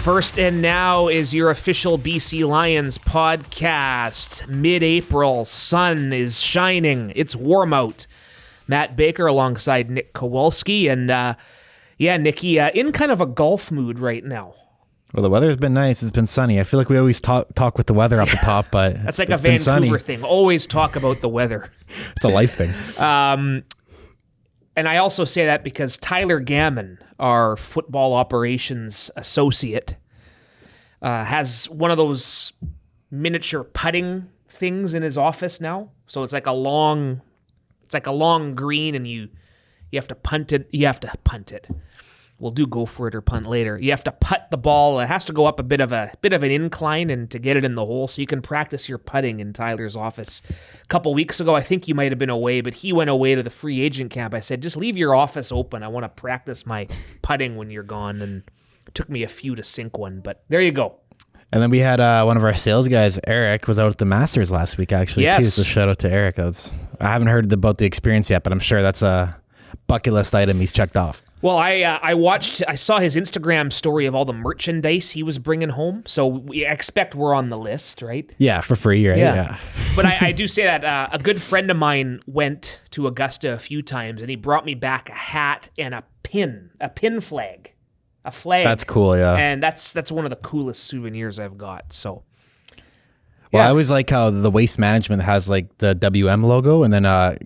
First and Now is your official BC Lions podcast. Mid-April, sun is shining. It's warm out. Matt Baker alongside Nick Kowalski. And Nicky, in kind of a golf mood right now. Well, the weather's been nice. It's been sunny. I feel like we always talk with the weather off the top, but that's like a Vancouver thing. Always talk about the weather. It's a life thing. And I also say that because Tyler Gammon, our football operations associate, has one of those miniature putting things in his office now. So it's like a long green, and you have to punt it. You have to punt it. We'll do go for it or punt later. You have to putt the ball. It has to go up a bit of an incline and to get it in the hole, so you can practice your putting in Tyler's office. A couple weeks ago, I think you might have been away, but he went away to the free agent camp. I said, just leave your office open. I want to practice my putting when you're gone, and it took me a few to sink one, but there you go. And then we had one of our sales guys, Eric, was out at the Masters last week, actually, yes. too. So shout out to Eric. I haven't heard about the experience yet, but I'm sure that's a bucket list item he's checked off. Well, I saw his Instagram story of all the merchandise he was bringing home, so we expect we're on the list, right? Yeah, for free, right? Yeah. But I do say that a good friend of mine went to Augusta a few times, and he brought me back a hat and a pin flag. A flag. That's cool, yeah. And that's one of the coolest souvenirs I've got, so... Well, I always like how the Waste Management has like the WM logo, and then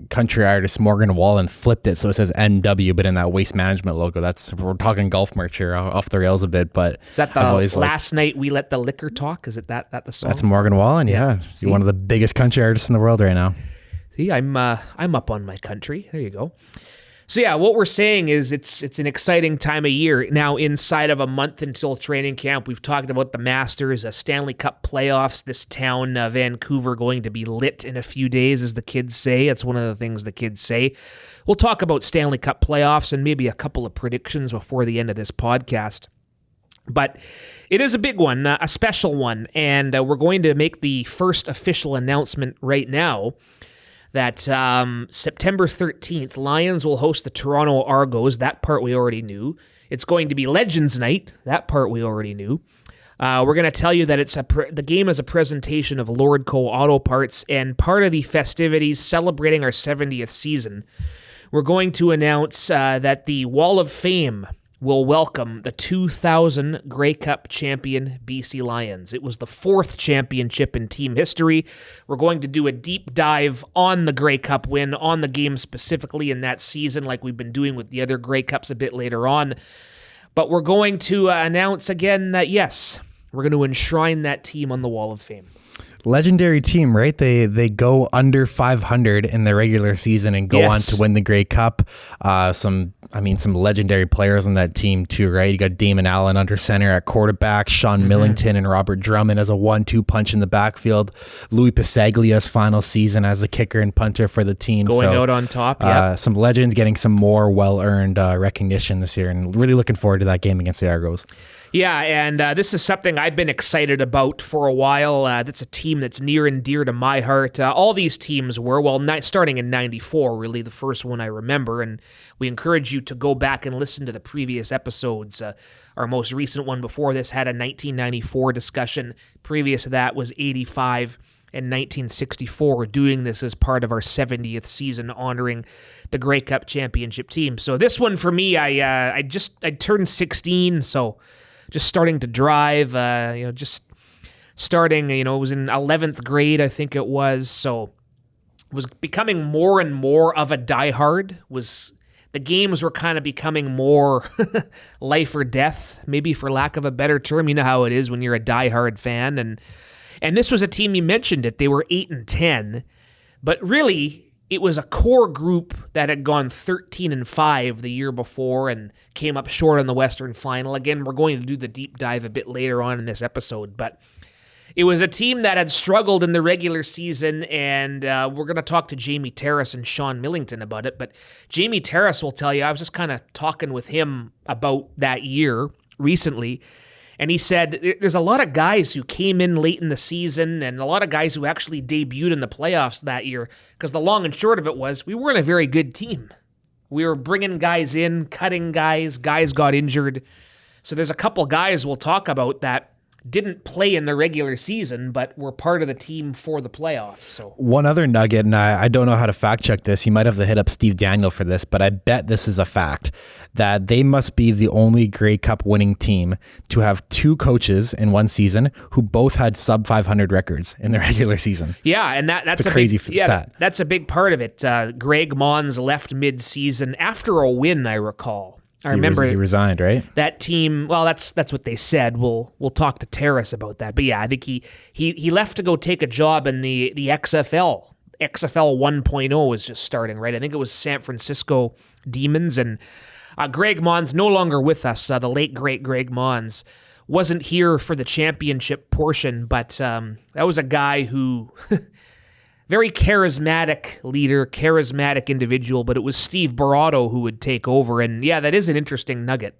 country artist Morgan Wallen flipped it so it says NW, but in that Waste Management logo. We're talking golf merch here, off the rails a bit, but is that the last night we let the liquor talk? Is it that the song? That's Morgan Wallen, yeah. He's one of the biggest country artists in the world right now. See, I'm up on my country. There you go. So yeah, what we're saying is it's an exciting time of year. Now, inside of a month until training camp, we've talked about the Masters, Stanley Cup Playoffs, this town, Vancouver, going to be lit in a few days, as the kids say. That's one of the things the kids say. We'll talk about Stanley Cup Playoffs and maybe a couple of predictions before the end of this podcast. But it is a big one, a special one, and we're going to make the first official announcement right now that September 13th, Lions will host the Toronto Argos. That part we already knew. It's going to be Legends Night. That part we already knew. We're going to tell you that the game is a presentation of Lordco Auto Parts, and part of the festivities celebrating our 70th season, we're going to announce that the Wall of Fame will welcome the 2000 Grey Cup champion BC Lions. It was the fourth championship in team history. We're going to do a deep dive on the Grey Cup win, on the game specifically in that season, like we've been doing with the other Grey Cups a bit later on. But we're going to announce again that, yes, we're going to enshrine that team on the Wall of Fame. Legendary team, right? They go under 500 in the regular season and go on to win the Grey Cup. Some legendary players on that team too, right? You got Damon Allen under center at quarterback, Sean Millington and Robert Drummond as a 1-2 punch in the backfield, Louis Pasaglia's final season as a kicker and punter for the team. Going out on top, yeah. Some legends getting some more well-earned recognition this year, and really looking forward to that game against the Argos. Yeah, and this is something I've been excited about for a while. That's a team that's near and dear to my heart. All these teams were, starting in 94, really the first one I remember, and we encourage you to go back and listen to the previous episodes. Our most recent one before this had a 1994 discussion. Previous to that was 85 and 1964. We're doing this as part of our 70th season, honoring the Grey Cup championship team. So this one for me, I turned 16, so... just starting to drive, just starting, it was in 11th grade, I think it was, so was becoming more and more of a diehard. The games were kind of becoming more life or death, maybe for lack of a better term. You know how it is when you're a diehard fan, and this was a team, you mentioned it, they were 8-10, but really... it was a core group that had gone 13-5 the year before and came up short on the Western Final. Again, we're going to do the deep dive a bit later on in this episode, but it was a team that had struggled in the regular season, and we're going to talk to Jamie Taras and Sean Millington about it, but Jamie Taras will tell you, I was just kind of talking with him about that year recently, and he said there's a lot of guys who came in late in the season and a lot of guys who actually debuted in the playoffs that year, because the long and short of it was we weren't a very good team. We were bringing guys in, cutting guys got injured. So there's a couple guys we'll talk about that didn't play in the regular season, but were part of the team for the playoffs. So one other nugget, and I don't know how to fact check this. You might have to hit up Steve Daniel for this, but I bet this is a fact that they must be the only Grey Cup winning team to have two coaches in one season who both had sub 500 records in the regular season. Yeah, and that's a crazy big, stat. That's a big part of it. Greg Mons left mid-season after a win, I recall. I remember he resigned, right? That team. Well, that's what they said. We'll talk to Taras about that. But yeah, I think he left to go take a job in the XFL. XFL 1.0 was just starting, right? I think it was San Francisco Demons, and Greg Mons no longer with us. The late great Greg Mons wasn't here for the championship portion, but that was a guy who. Very charismatic leader, charismatic individual, but it was Steve Barotto who would take over. And yeah, that is an interesting nugget.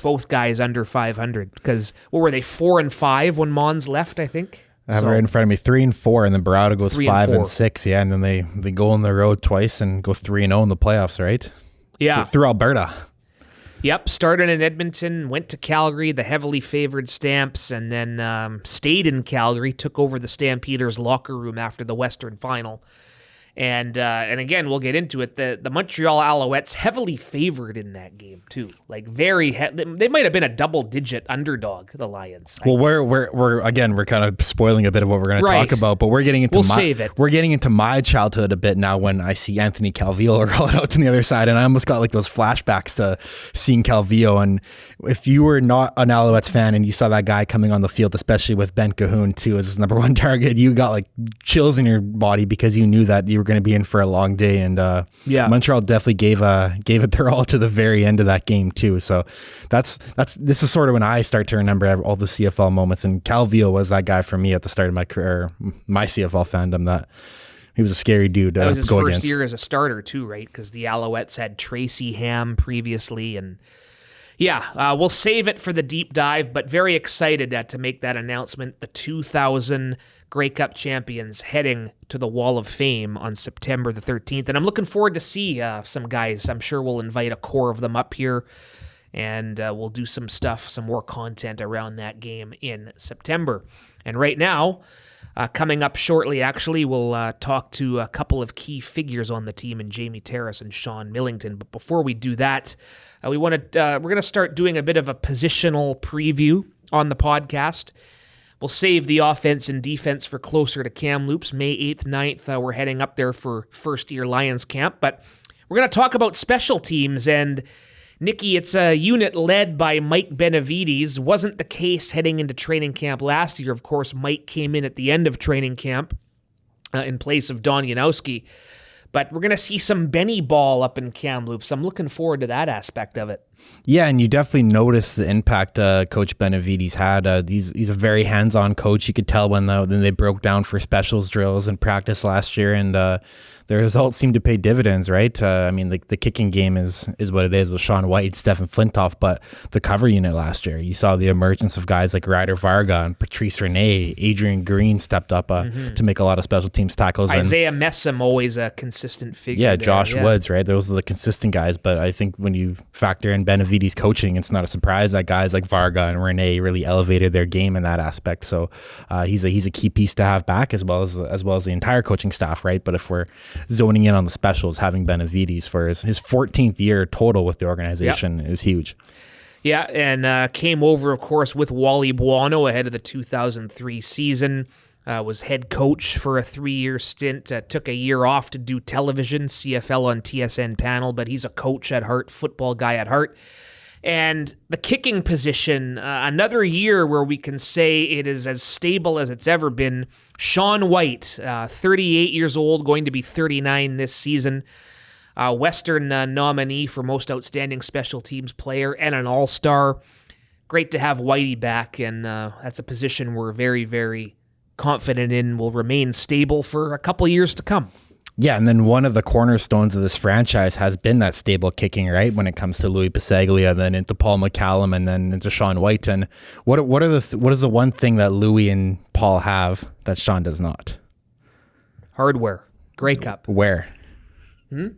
Both guys under 500. Because what were they, 4 and 5 when Mons left, I think? I have it right in front of me, 3 and 4, and then Barotto goes 5 and 6. Yeah, and then they go on the road twice and go 3-0 in the playoffs, right? Yeah. Through Alberta. Yep, started in Edmonton, went to Calgary, the heavily favored Stamps, and then stayed in Calgary, took over the Stampeders' locker room after the Western Final. And again, we'll get into it. The Montreal Alouettes heavily favored in that game too. Like they might have been a double-digit underdog. The Lions. Well, we're kind of spoiling a bit of what we're going to talk about, but we're getting into save it. We're getting into my childhood a bit now when I see Anthony Calvillo roll out to the other side, and I almost got like those flashbacks to seeing Calvillo. And if you were not an Alouettes fan and you saw that guy coming on the field, especially with Ben Cahoon too as his number one target, you got like chills in your body because you knew that you were going to be in for a long day, and Montreal definitely gave it their all to the very end of that game too. So this is sort of when I start to remember all the CFL moments, and Calvillo was that guy for me at the start of my career, my CFL fandom. That he was a scary dude to go against. That was his first year as a starter too, right? Because the Alouettes had Tracy Ham previously, and we'll save it for the deep dive, but very excited to make that announcement. The 2000 Grey Cup champions heading to the Wall of Fame on September the 13th. And I'm looking forward to see some guys. I'm sure we'll invite a core of them up here, and we'll do some stuff, some more content around that game in September. And right now, coming up shortly, actually, we'll talk to a couple of key figures on the team in Jamie Taras and Sean Millington. But before we do that, we're going to start doing a bit of a positional preview on the podcast. We'll save the offense and defense for closer to Kamloops. May 8th, 9th, we're heading up there for first-year Lions camp. But we're going to talk about special teams. And, Nikki, it's a unit led by Mike Benavides. Wasn't the case heading into training camp last year. Of course, Mike came in at the end of training camp in place of Don Janowski. But we're going to see some Benny ball up in Kamloops. I'm looking forward to that aspect of it. Yeah, and you definitely notice the impact Coach Benavides had. He's a very hands-on coach. You could tell when they broke down for specials drills and practice last year, and the results seem to pay dividends, right? I mean, the kicking game is what it is with Sean White, Stephen Flintoff, but the cover unit last year, you saw the emergence of guys like Ryder Varga and Patrice Rene. Adrian Green stepped up to make a lot of special teams tackles. Isaiah Messam, always a consistent figure. Yeah, Josh Woods, right? Those are the consistent guys, but I think when you factor in Benavides' coaching, it's not a surprise that guys like Varga and Rene really elevated their game in that aspect. So he's a key piece to have back, as well as the entire coaching staff, right? But if we're zoning in on the specials, having Benavides for his 14th year total with the organization is huge. Yeah, and came over, of course, with Wally Buono ahead of the 2003 season. Was head coach for a 3-year stint, took a year off to do television, CFL on TSN panel, but he's a coach at heart, football guy at heart. And the kicking position, another year where we can say it is as stable as it's ever been. Sean White, 38 years old, going to be 39 this season. Western nominee for most outstanding special teams player and an all-star. Great to have Whitey back, and that's a position we're very, very confident in will remain stable for a couple years to come. Yeah, and then one of the cornerstones of this franchise has been that stable kicking, right? When it comes to Louis Bisaglia, then into Paul McCallum, and then into Sean White. And what is the one thing that Louis and Paul have that Sean does not? Hardware. Grey Cup. Where?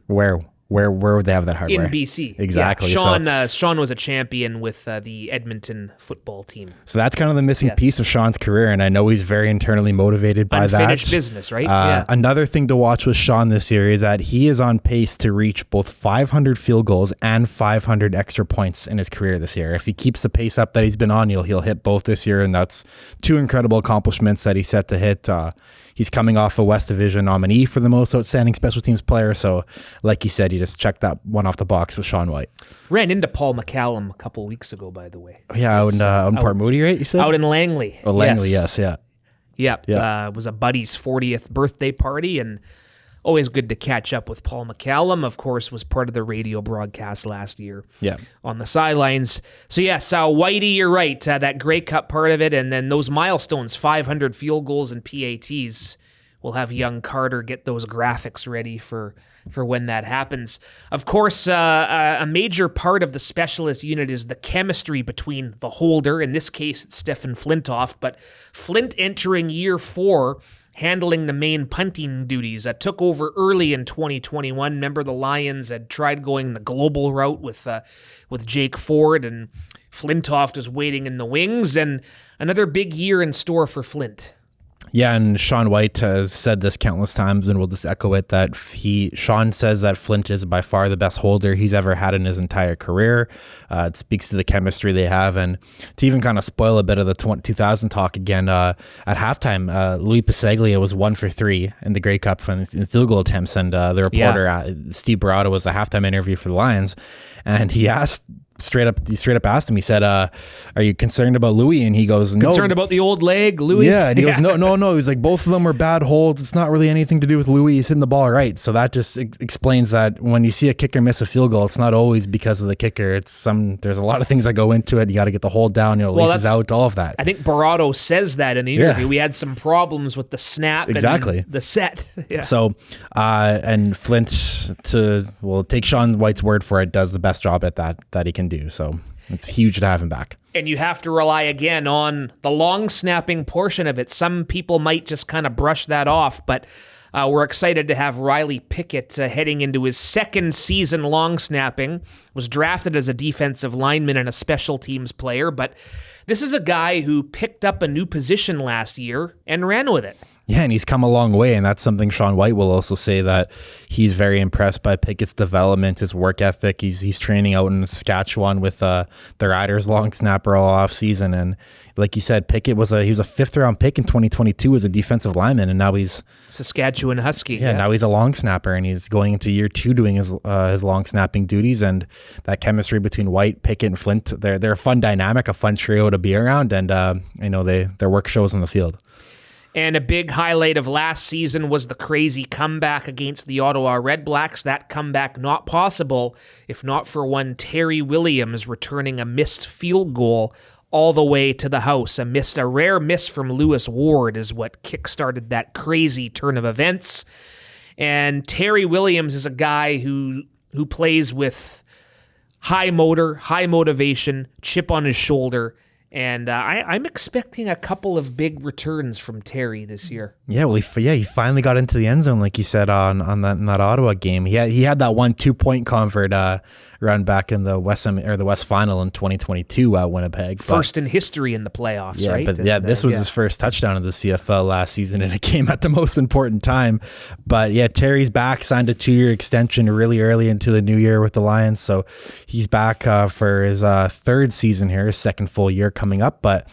Where? Where would they have that hardware? In BC. Exactly. Yeah. Sean was a champion with the Edmonton football team. So that's kind of the missing piece of Sean's career, and I know he's very internally motivated by Unfinished business, right? Another thing to watch with Sean this year is that he is on pace to reach both 500 field goals and 500 extra points in his career this year. If he keeps the pace up that he's been on, he'll hit both this year, and that's two incredible accomplishments that he's set to hit. He's coming off a West Division nominee for the most outstanding special teams player. So, like you said, he just checked that one off the box with Sean White. Ran into Paul McCallum a couple weeks ago, by the way. Yeah, out in Port Moody, right? You said out in Langley. Oh, Langley, yes, yeah. It was a buddy's 40th birthday party, and always good to catch up with Paul McCallum. Of course, was part of the radio broadcast last year. On the sidelines. So yes, Whitey, you're right. That Grey Cup part of it, and then those milestones, 500 field goals and PATs. We'll have young Carter get those graphics ready for when that happens. Of course, a major part of the specialist unit is the chemistry between the holder. In this case, it's Stefan Flintoff, but Flint entering year 4, handling the main punting duties. Took over early in 2021. Remember, the Lions had tried going the global route with Jake Ford, and Flintoff is waiting in the wings, and another big year in store for Flint. Yeah, and Sean White has said this countless times, and we'll just echo it, that Sean says that Flint is by far the best holder he's ever had in his entire career. It speaks to the chemistry they have, and to even kind of spoil a bit of the 2000 talk again, at halftime, Louis Pasaglia was 1 for 3 in the Grey Cup in field goal attempts, and the reporter, Steve Barada, was a halftime interview for the Lions, and he straight up asked him, he said, are you concerned about Louis? And he goes, no. Concerned about the old leg, Louis? Yeah, and he goes, no. He's like, both of them were bad holds. It's not really anything to do with Louis. He's hitting the ball right. So that just explains that when you see a kicker miss a field goal, it's not always because of the kicker. There's a lot of things that go into it. You got to get the hold down, laces out, all of that. I think Barado says that in the interview. We had some problems with the snap and the set. So, and Flint, take Sean White's word for it, does the best job at that he can do. So it's huge to have him back. And you have to rely again on the long snapping portion of it. Some people might just kind of brush that off, but we're excited to have Riley Pickett heading into his second season long snapping. Was drafted as a defensive lineman and a special teams player, but this is a guy who picked up a new position last year and ran with it. Yeah, and he's come a long way, and that's something Sean White will also say, that he's very impressed by Pickett's development, his work ethic. He's training out in Saskatchewan with the Riders long snapper all off season, and like you said, Pickett was a 5th round pick in 2022 as a defensive lineman, and now he's Saskatchewan Husky. Yeah, now he's a long snapper, and he's going into year 2 doing his long snapping duties, and that chemistry between White, Pickett, and Flint, they're a fun dynamic, a fun trio to be around, and their work shows on the field. And a big highlight of last season was the crazy comeback against the Ottawa Red Blacks. That comeback not possible if not for one Terry Williams returning a missed field goal all the way to the house. A rare miss from Lewis Ward is what kickstarted that crazy turn of events. And Terry Williams is a guy who plays with high motor, high motivation, chip on his shoulder. And I'm expecting a couple of big returns from Terry this year. Yeah, well, he finally got into the end zone, like you said, on that Ottawa game. He had that 1 2-point convert run back in the West Final in 2022 at Winnipeg. First in history in the playoffs, right? But this was his first touchdown of the CFL last season, and it came at the most important time. But yeah, Terry's back, signed a 2-year extension really early into the new year with the Lions, so he's back for his 3rd season here, his 2nd full year coming up. But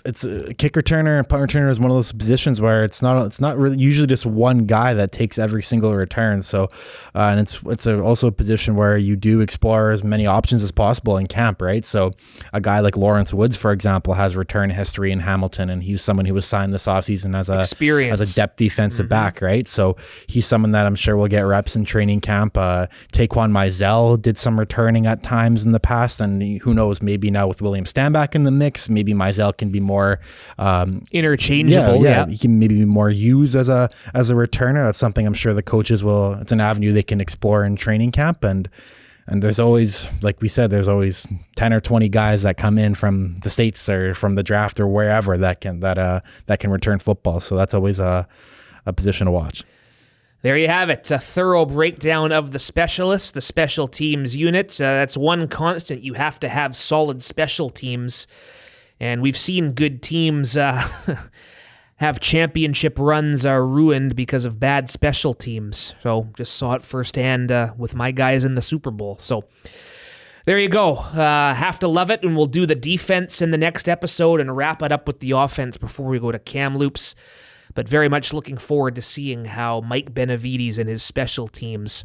it's a kick returner and punt returner is one of those positions where it's not really usually just one guy that takes every single return. So, and it's also a position where you do explore as many options as possible in camp, right? So, a guy like Lawrence Woods, for example, has return history in Hamilton, and he's someone who was signed this offseason as a depth defensive back, right? So he's someone that I'm sure will get reps in training camp. Taquan Mizell did some returning at times in the past, and who knows, maybe now with William Stanback in the mix, maybe Mizell can be more interchangeable. Yeah, he can maybe be more used as a returner. That's something I'm sure the coaches will. It's an avenue they can explore in training camp, and there's always, like we said, there's always 10 or 20 guys that come in from the States or from the draft or wherever that can return football. So that's always a position to watch. There you have it, a thorough breakdown of the specialists, the special teams unit. That's one constant. You have to have solid special teams. And we've seen good teams have championship runs ruined because of bad special teams. So just saw it firsthand with my guys in the Super Bowl. So there you go. Have to love it, and we'll do the defense in the next episode and wrap it up with the offense before we go to Kamloops. But very much looking forward to seeing how Mike Benavides and his special teams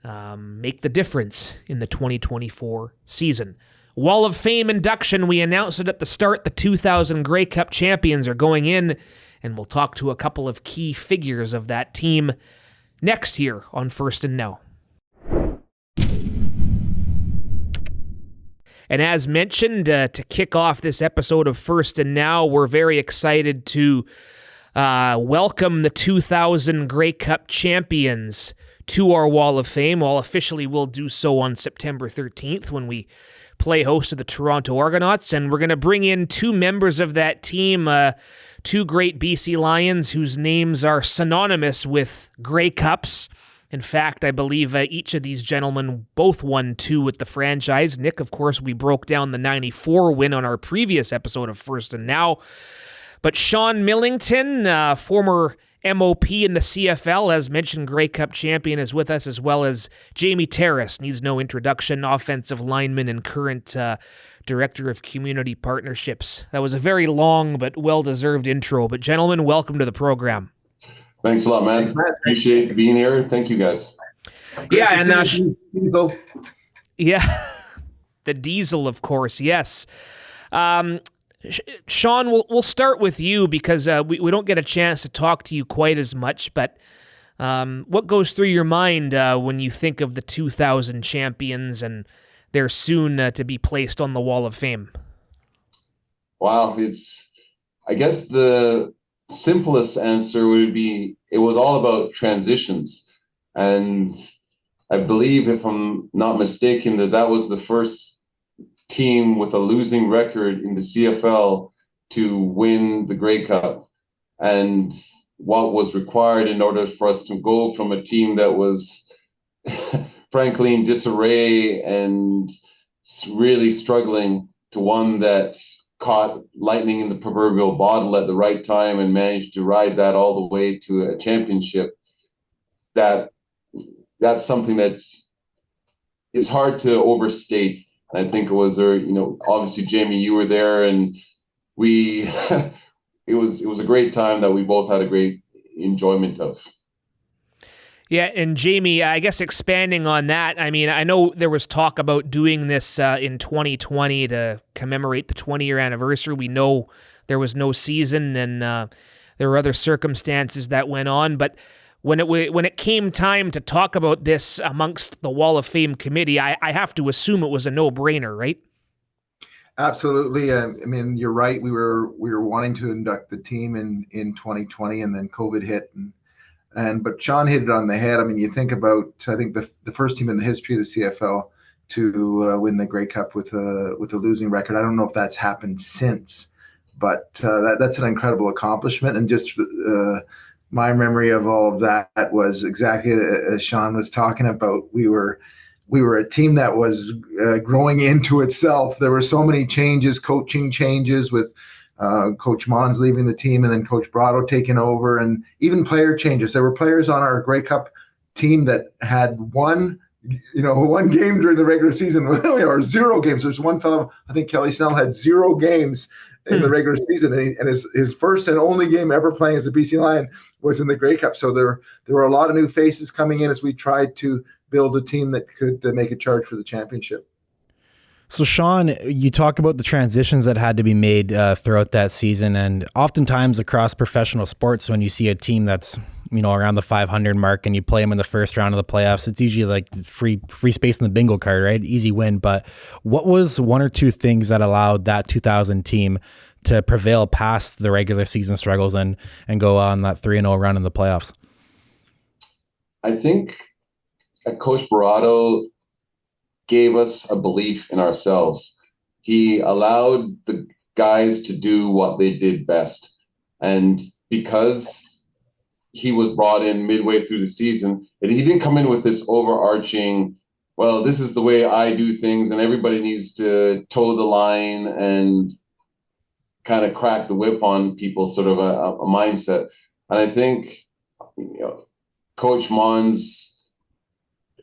make the difference in the 2024 season. Wall of Fame induction, we announced it at the start. The 2000 Grey Cup champions are going in, and we'll talk to a couple of key figures of that team next here on First and Now. And as mentioned, to kick off this episode of First and Now, we're very excited to welcome the 2000 Grey Cup champions to our Wall of Fame. Well, officially we'll do so on September 13th when we play host to the Toronto Argonauts, and we're going to bring in two members of that team, two great BC Lions whose names are synonymous with Grey Cups. In fact, I believe each of these gentlemen both won two with the franchise. Nick, of course, we broke down the 94 win on our previous episode of First and Now. But Sean Millington, former MOP in the CFL, as mentioned, Grey Cup champion, is with us, as well as Jamie Taras, needs no introduction, offensive lineman and current Director of Community Partnerships. That was a very long but well-deserved intro. But gentlemen, welcome to the program. Thanks a lot, man. Appreciate being here. Thank you, guys. Yeah, and Diesel. Yeah, the Diesel, of course. Yes. Sean, we'll start with you because we don't get a chance to talk to you quite as much, but what goes through your mind when you think of the 2000 champions and they're soon to be placed on the Wall of Fame? Wow, I guess the simplest answer would be it was all about transitions. And I believe, if I'm not mistaken, that was the first team with a losing record in the CFL to win the Grey Cup, and what was required in order for us to go from a team that was frankly in disarray and really struggling to one that caught lightning in the proverbial bottle at the right time and managed to ride that all the way to a championship. That's something that is hard to overstate. I think it was there, obviously, Jamie, you were there, and it was a great time that we both had a great enjoyment of. Yeah, and Jamie, I guess expanding on that, I mean, I know there was talk about doing this in 2020 to commemorate the 20-year anniversary. We know there was no season, and there were other circumstances that went on, but when it came time to talk about this amongst the Wall of Fame committee, I have to assume it was a no-brainer, right? Absolutely. I mean, you're right. We were wanting to induct the team in 2020, and then COVID hit, but Sean hit it on the head. I mean, you think about, I think the first team in the history of the CFL to win the Grey Cup with a losing record. I don't know if that's happened since, but that's an incredible accomplishment, and just. My memory of all of that was exactly as Sean was talking about. We were a team that was growing into itself. There were so many changes, coaching changes with Coach Mons leaving the team and then Coach Brado taking over, and even player changes. There were players on our Grey Cup team that had one game during the regular season or 0 games. There's one fellow, I think Kelly Snell, had 0 games in the regular season, and his first and only game ever playing as a BC Lion was in the Grey Cup. So there were a lot of new faces coming in as we tried to build a team that could make a charge for the championship. So Sean, you talk about the transitions that had to be made throughout that season, and oftentimes across professional sports, when you see a team that's around the 500 mark and you play them in the first round of the playoffs, it's usually like free space in the bingo card, right? Easy win. But what was one or two things that allowed that 2000 team to prevail past the regular season struggles and go on that 3-0 run in the playoffs? I think Coach Brado gave us a belief in ourselves. He allowed the guys to do what they did best. And because he was brought in midway through the season. And he didn't come in with this overarching, well, this is the way I do things, and everybody needs to toe the line and kind of crack the whip on people, sort of a mindset. And I think Coach Mons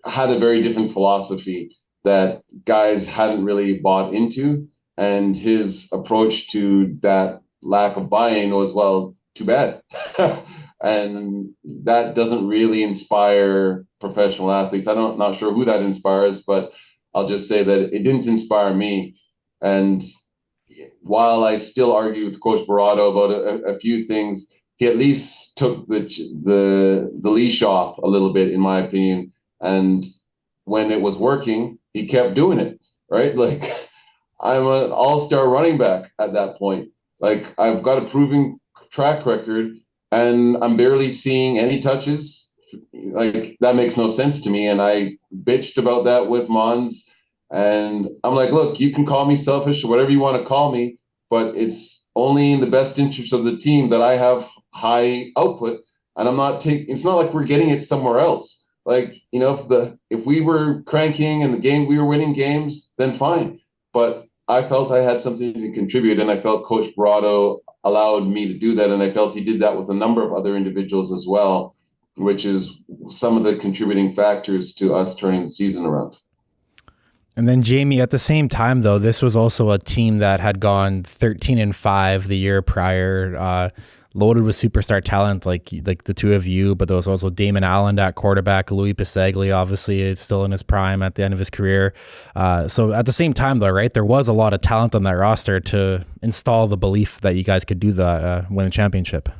had a very different philosophy that guys hadn't really bought into. And his approach to that lack of buy-in was, well, too bad. And that doesn't really inspire professional athletes. I'm not sure who that inspires, but I'll just say that it didn't inspire me. And while I still argue with Coach Barato about a few things, he at least took the leash off a little bit, in my opinion. And when it was working, he kept doing it, right? Like, I'm an all-star running back at that point. Like, I've got a proven track record, and I'm barely seeing any touches. Like, that makes no sense to me. And I bitched about that with Mons. And I'm like, look, you can call me selfish or whatever you want to call me, but it's only in the best interest of the team that I have high output. And it's not like we're getting it somewhere else. Like, if we were cranking and we were winning games, then fine. But I felt I had something to contribute, and I felt Coach Barato allowed me to do that. And I felt he did that with a number of other individuals as well, which is some of the contributing factors to us turning the season around. And then, Jamie, at the same time, though, this was also a team that had gone 13-5 the year prior, loaded with superstar talent like the two of you, but there was also Damon Allen at quarterback, Louis Pasegli, obviously still in his prime at the end of his career. So at the same time, though, right, there was a lot of talent on that roster to install the belief that you guys could do that, win a championship.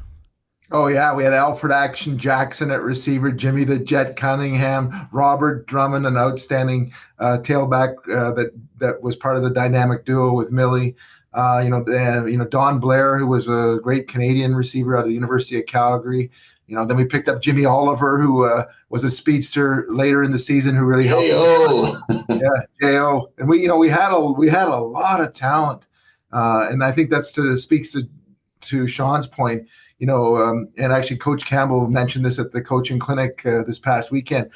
Oh, yeah. We had Alfred Action Jackson at receiver, Jimmy the Jet Cunningham, Robert Drummond, an outstanding tailback that was part of the dynamic duo with Millie. Don Blair, who was a great Canadian receiver out of the University of Calgary. Then we picked up Jimmy Oliver, who was a speedster later in the season, who really helped. Yeah, J.O. And we had a lot of talent, and I think that speaks to Sean's point. And actually Coach Campbell mentioned this at the coaching clinic this past weekend.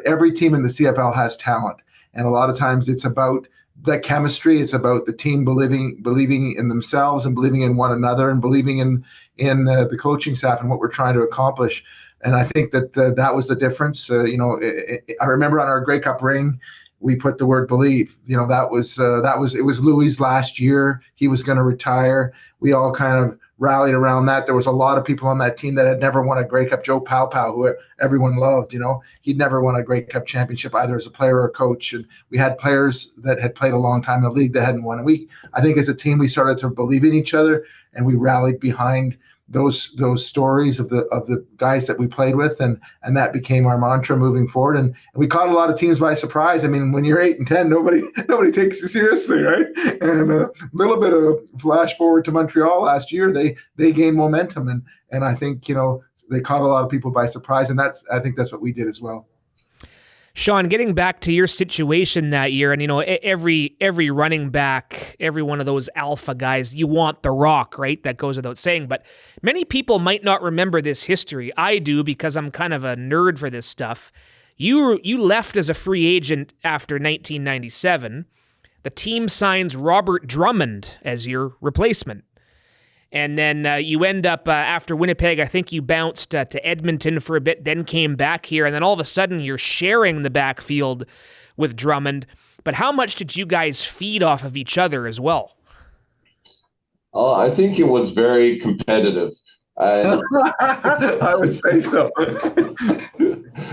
Every team in the CFL has talent, and a lot of times it's about the chemistry. It's about the team believing in themselves and believing in one another and believing in the coaching staff and what we're trying to accomplish. And I think that was the difference. I remember on our Grey Cup ring, we put the word believe. It was Louis' last year. He was going to retire. We all kind of rallied around that. There was a lot of people on that team that had never won a Grey Cup. Joe Pow, who everyone loved, he'd never won a Grey Cup championship either as a player or a coach. And we had players that had played a long time in the league that hadn't won. And I think as a team, we started to believe in each other, and we rallied behind those stories of the guys that we played with, and that became our mantra moving forward. And we caught a lot of teams by surprise. I mean, when you're 8-10, nobody takes you seriously, right? And a little bit of a flash forward to Montreal last year, they gained momentum, and I think they caught a lot of people by surprise, and I think that's what we did as well. Sean, getting back to your situation that year, and every running back, every one of those alpha guys, you want the rock, right? That goes without saying, but many people might not remember this history. I do, because I'm kind of a nerd for this stuff. You left as a free agent after 1997. The team signs Robert Drummond as your replacement. And then you end up, after Winnipeg, I think you bounced to Edmonton for a bit, then came back here, and then all of a sudden you're sharing the backfield with Drummond. But how much did you guys feed off of each other as well? I think it was very competitive. I would say so.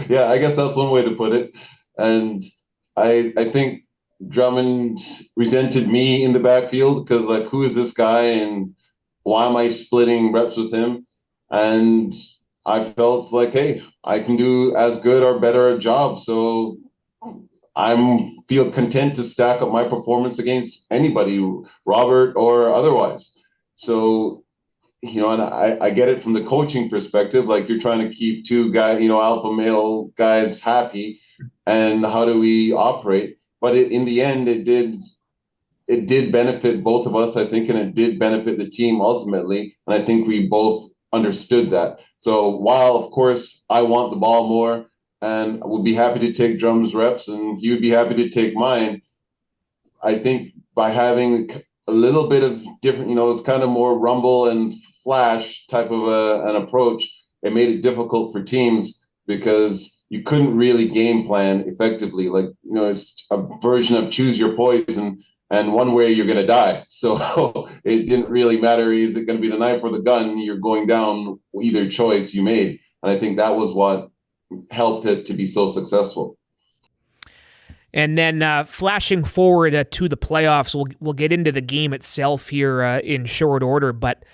Yeah, I guess that's one way to put it. And I think Drummond resented me in the backfield because, like, who is this guy and why am I splitting reps with him? And I felt like, hey, I can do as good or better a job. So I feel content to stack up my performance against anybody, Robert or otherwise. So, and I get it from the coaching perspective. Like, you're trying to keep two guys, alpha male guys happy. And how do we operate? But in the end, it did benefit both of us, I think, and it did benefit the team ultimately. And I think we both understood that. So while, of course, I want the ball more and would be happy to take Drum's reps and he would be happy to take mine, I think by having a little bit of different, it's kind of more rumble and flash type of an approach, it made it difficult for teams because you couldn't really game plan effectively. Like, it's a version of choose your poison, and one way you're going to die. So it didn't really matter. Is it going to be the knife or the gun? You're going down either choice you made. And I think that was what helped it to be so successful. And then flashing forward to the playoffs, we'll get into the game itself here in short order. But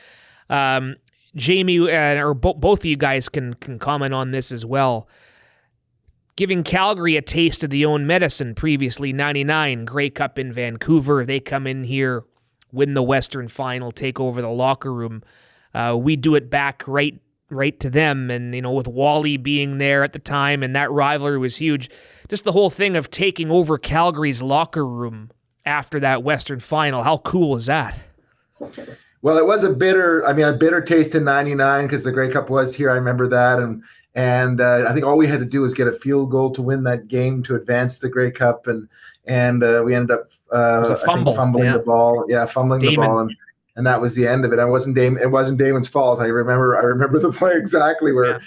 Jamie, or both of you guys can comment on this as well. Giving Calgary a taste of the own medicine previously, 99, Grey Cup in Vancouver. They come in here, win the Western Final, take over the locker room. We do it back right to them, and with Wally being there at the time, and that rivalry was huge. Just the whole thing of taking over Calgary's locker room after that Western Final. How cool is that? Well, it was a bitter taste in 99 because the Grey Cup was here. I remember that, and I think all we had to do was get a field goal to win that game to advance the Grey Cup, and we ended up fumbling the ball. Yeah, fumbling the ball, and that was the end of it. It wasn't Damon's fault. I remember the play exactly where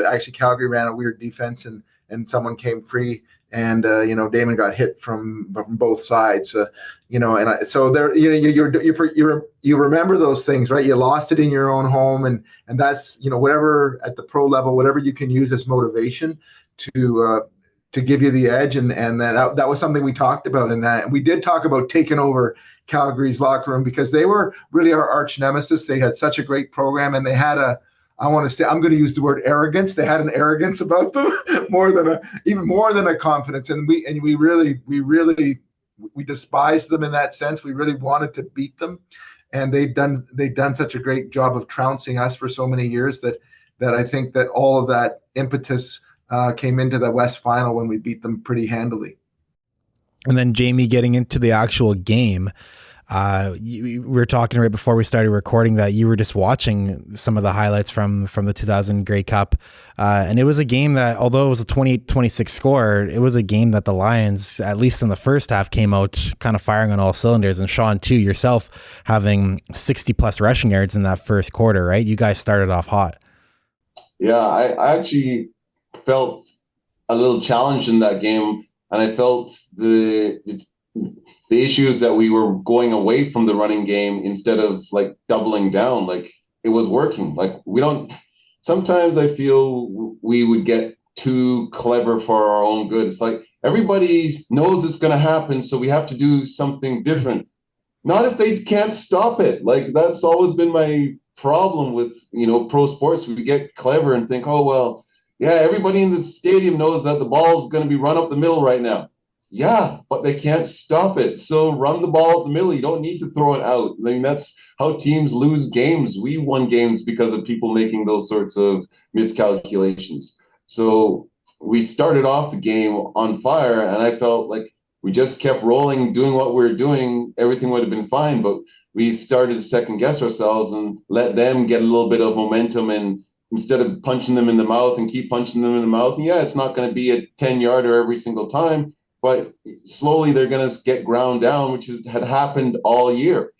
actually Calgary ran a weird defense and someone came free, and Damon got hit from both sides. So there you remember those things, right? You lost it in your own home, and that's whatever at the pro level, whatever you can use as motivation to give you the edge, and that was something we talked about, and we did talk about taking over Calgary's locker room because they were really our arch nemesis. They had such a great program, and they had I'm going to use the word arrogance. They had an arrogance about them even more than a confidence. And we really despised them in that sense. We really wanted to beat them. And they'd done such a great job of trouncing us for so many years that I think that all of that impetus came into the West Final when we beat them pretty handily. And then Jamie, getting into the actual game, we were talking right before we started recording that you were just watching some of the highlights from the 2000 Grey Cup. And it was a game that, although it was a 28-26 score, it was a game that the Lions, at least in the first half, came out kind of firing on all cylinders. And Sean, too, yourself having 60-plus rushing yards in that first quarter, right? You guys started off hot. Yeah, I actually felt a little challenged in that game. And I felt the issues that we were going away from the running game instead of like doubling down, like it was working. Like sometimes I feel we would get too clever for our own good. It's like everybody knows it's going to happen, so we have to do something different. Not if they can't stop it. Like that's always been my problem with, pro sports. We get clever and think, oh, well, yeah, everybody in the stadium knows that the ball is going to be run up the middle right now. Yeah, but they can't stop it. So run the ball up the middle. You don't need to throw it out. I mean, that's how teams lose games. We won games because of people making those sorts of miscalculations. So we started off the game on fire, and I felt like we just kept rolling, doing what we were doing. Everything would have been fine, but we started to second guess ourselves and let them get a little bit of momentum, and instead of punching them in the mouth and keep punching them in the mouth. And yeah, it's not going to be a 10-yarder every single time, but slowly they're going to get ground down, which had happened all year.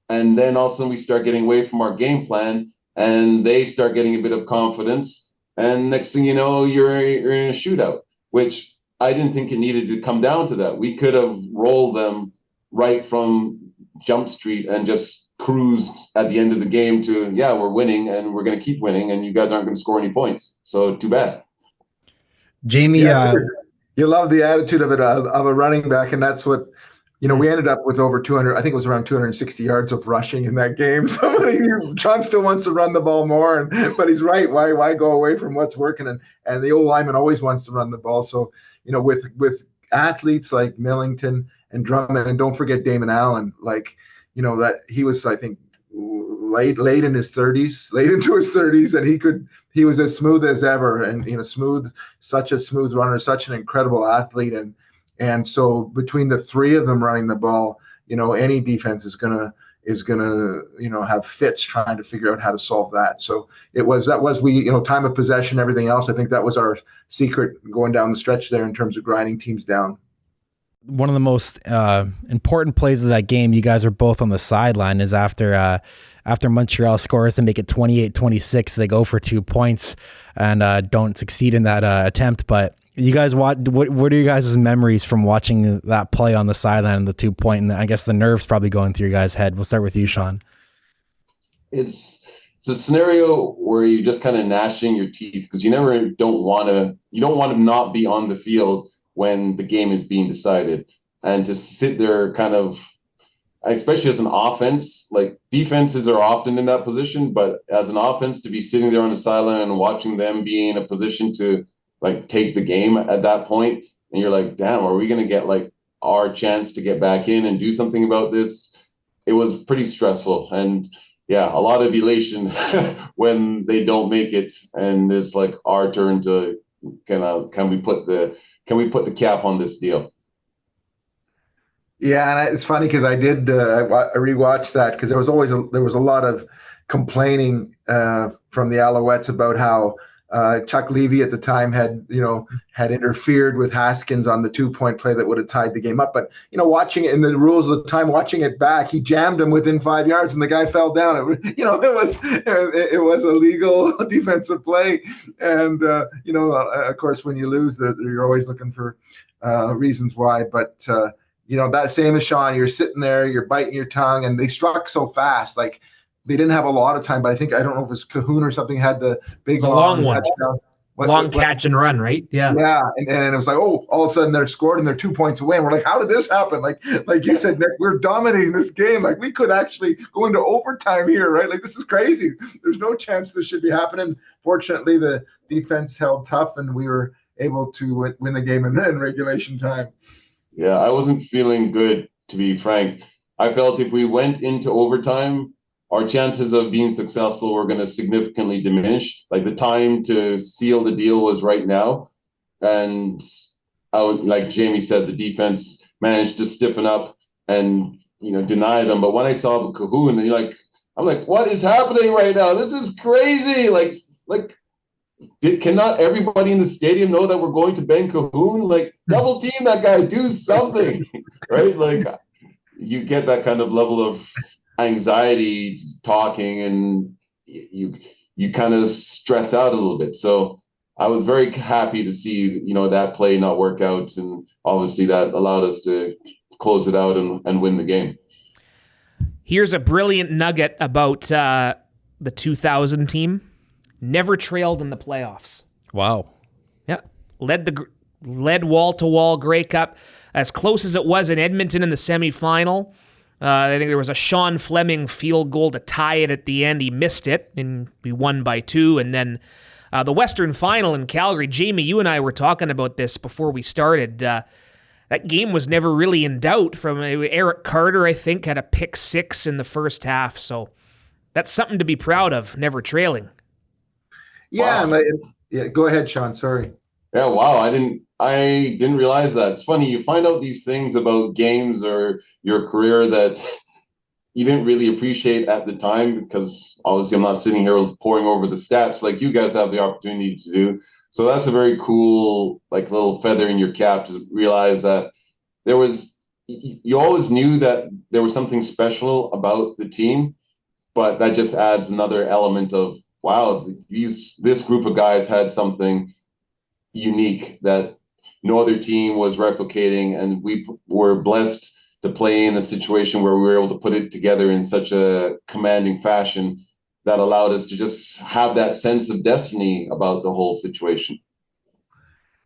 And then all of a sudden we start getting away from our game plan, and they start getting a bit of confidence. And next thing you know, you're in a shootout, which I didn't think it needed to come down to that. We could have rolled them right from Jump Street and just cruised at the end of the game to, yeah, we're winning and we're going to keep winning, and you guys aren't going to score any points. So too bad. Jamie, you love the attitude of a running back, and that's what we ended up with over 200. I think it was around 260 yards of rushing in that game. Sean still wants to run the ball more, but he's right. Why go away from what's working? And the old lineman always wants to run the ball. So with athletes like Millington and Drummond, and don't forget Damon Allen, that he was, I think, late into his 30s, and he was as smooth as ever, and such a smooth runner, such an incredible athlete, and so between the three of them running the ball, any defense is gonna is going to, have fits trying to figure out how to solve that. So we time of possession, everything else. I think that was our secret going down the stretch there in terms of grinding teams down. One of the most important plays of that game, you guys are both on the sideline, is after Montreal scores to make it 28-26. They go for 2 points and don't succeed in that attempt. But you guys, what are you guys' memories from watching that play on the sideline and the 2 point? And I guess the nerves probably going through your guys' head. We'll start with you, Sean. It's a scenario where you're just kind of gnashing your teeth because you don't want to not be on the field when the game is being decided, and to sit there kind of, especially as an offense, like defenses are often in that position, but as an offense, to be sitting there on the sideline and watching them be in a position to like take the game at that point, and you're like, damn, are we going to get like our chance to get back in and do something about this? It was pretty stressful, and yeah, a lot of elation when they don't make it, and it's like our turn to can we put the cap on this deal? Yeah, and it's funny because I did I rewatched that because there was a lot of complaining from the Alouettes about how Chuck Levy at the time had interfered with Haskins on the 2-point play that would have tied the game up. But watching it in the rules of the time, watching it back, he jammed him within 5 yards, and the guy fell down. It was a legal defensive play, and of course, when you lose, you're always looking for reasons why. But that same as Sean, you're sitting there, you're biting your tongue, and they struck so fast, like. They didn't have a lot of time, but I don't know if it was Cahoon or something had the big long one. Touchdown. Long catch and run, right? Yeah. Yeah. And it was like, all of a sudden they're scored and they're 2 points away. And we're like, how did this happen? Like you said, Nick, we're dominating this game. Like we could actually go into overtime here, right? Like this is crazy. There's no chance this should be happening. Fortunately, the defense held tough and we were able to win the game in regulation time. Yeah, I wasn't feeling good, to be frank. I felt if we went into overtime, our chances of being successful were going to significantly diminish. Like the time to seal the deal was right now. And like Jamie said, the defense managed to stiffen up and, deny them. But when I saw Cahoon, I'm like, what is happening right now? This is crazy. Cannot everybody in the stadium know that we're going to Ben Cahoon? Like double team that guy, do something, right? Like you get that kind of level of anxiety talking, and you kind of stress out a little bit. So I was very happy to see that play not work out, and obviously that allowed us to close it out and win the game. Here's a brilliant nugget about the 2000 team: never trailed in the playoffs. Wow. Yeah, led wall-to-wall Grey Cup, as close as it was in Edmonton in the semifinal. I think there was a Sean Fleming field goal to tie it at the end. He missed it, and we won by 2. And then the Western Final in Calgary. Jamie, you and I were talking about this before we started. That game was never really in doubt. From Eric Carter, I think, had a pick 6 in the first half. So that's something to be proud of, never trailing. Yeah, wow. Yeah. Go ahead, Sean. Sorry. Yeah, wow. I didn't realize that. It's funny, you find out these things about games or your career that you didn't really appreciate at the time, because obviously I'm not sitting here pouring over the stats like you guys have the opportunity to do. So that's a very cool, like, little feather in your cap to realize that you always knew that there was something special about the team, but that just adds another element of, wow, this group of guys had something unique that no other team was replicating, and we were blessed to play in a situation where we were able to put it together in such a commanding fashion that allowed us to just have that sense of destiny about the whole situation.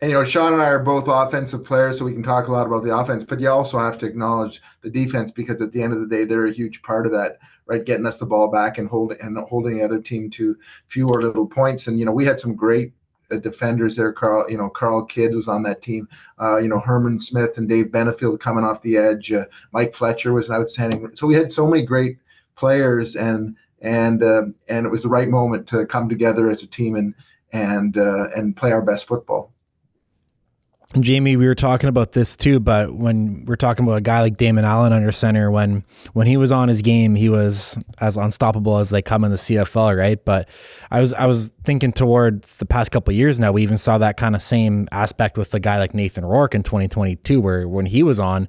And, Sean and I are both offensive players, so we can talk a lot about the offense, but you also have to acknowledge the defense, because at the end of the day, they're a huge part of that, right? Getting us the ball back and holding the other team to fewer little points. And, we had some great defenders there. Carl Kidd was on that team. Herman Smith and Dave Benefield coming off the edge. Mike Fletcher was an outstanding. So we had so many great players, and it was the right moment to come together as a team and play our best football. Jamie, we were talking about this too, but when we're talking about a guy like Damon Allen under center, when he was on his game, he was as unstoppable as they come in the CFL, right? But I was thinking toward the past couple of years now, we even saw that kind of same aspect with a guy like Nathan Rourke in 2022, where when he was on,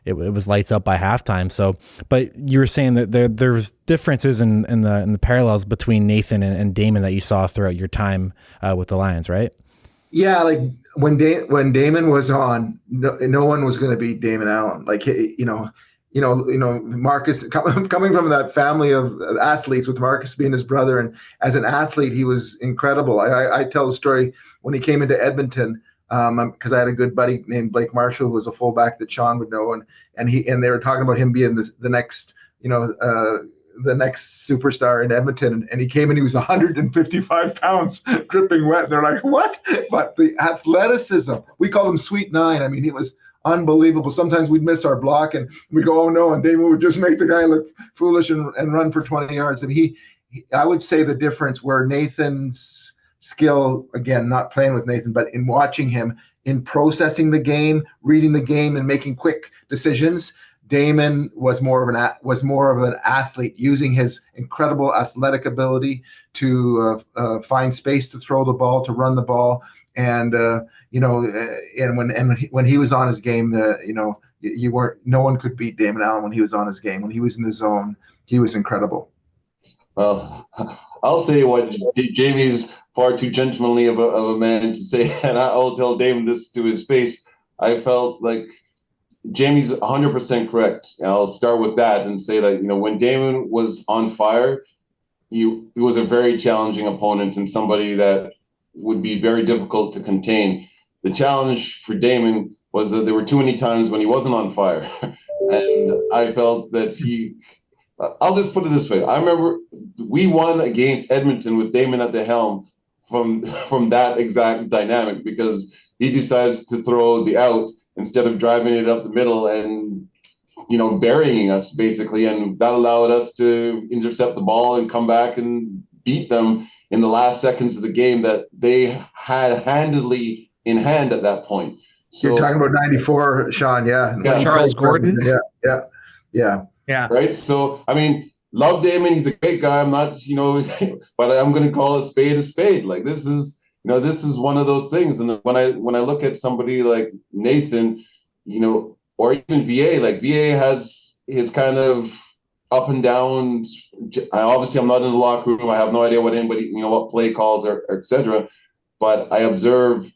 it was lights out by halftime. So, but you were saying that there's differences in the parallels between Nathan and Damon that you saw throughout your time with the Lions, right? Yeah, like when Damon was on, no one was going to beat Damon Allen. Like Marcus coming from that family of athletes, with Marcus being his brother, and as an athlete, he was incredible. I tell the story when he came into Edmonton, because I had a good buddy named Blake Marshall, who was a fullback that Sean would know, and they were talking about him being the next, the next superstar in Edmonton, and he came and he was 155 pounds, dripping wet. They're like, what? But the athleticism, we call him Sweet Nine. I mean, he was unbelievable. Sometimes we'd miss our block and we go, oh no, and Damon would just make the guy look foolish and run for 20 yards. And he I would say the difference where Nathan's skill, again, not playing with Nathan, but in watching him, in processing the game, reading the game, and making quick decisions, Damon was more of an athlete, using his incredible athletic ability to find space to throw the ball, to run the ball, and when he was on his game, no one could beat Damon Allen when he was on his game. When he was in the zone, he was incredible. Well, I'll say what Jamie's far too gentlemanly of a man to say, and I'll tell Damon this to his face. I felt like Jamie's 100% correct. And I'll start with that and say that, when Damon was on fire, he was a very challenging opponent and somebody that would be very difficult to contain. The challenge for Damon was that there were too many times when he wasn't on fire. And I felt that I'll just put it this way. I remember we won against Edmonton with Damon at the helm from that exact dynamic, because he decides to throw the out instead of driving it up the middle and, burying us basically. And that allowed us to intercept the ball and come back and beat them in the last seconds of the game that they had handedly in hand at that point. So, you're talking about 94, Sean. Yeah. Charles Gordon. Yeah. Right. So, love Damon. He's a great guy. I'm not, but I'm going to call a spade. Like, this is one of those things. And when I look at somebody like Nathan, or even VA, like VA has his kind of up and down. Obviously, I'm not in the locker room. I have no idea what anybody, what play calls or et cetera. But I observe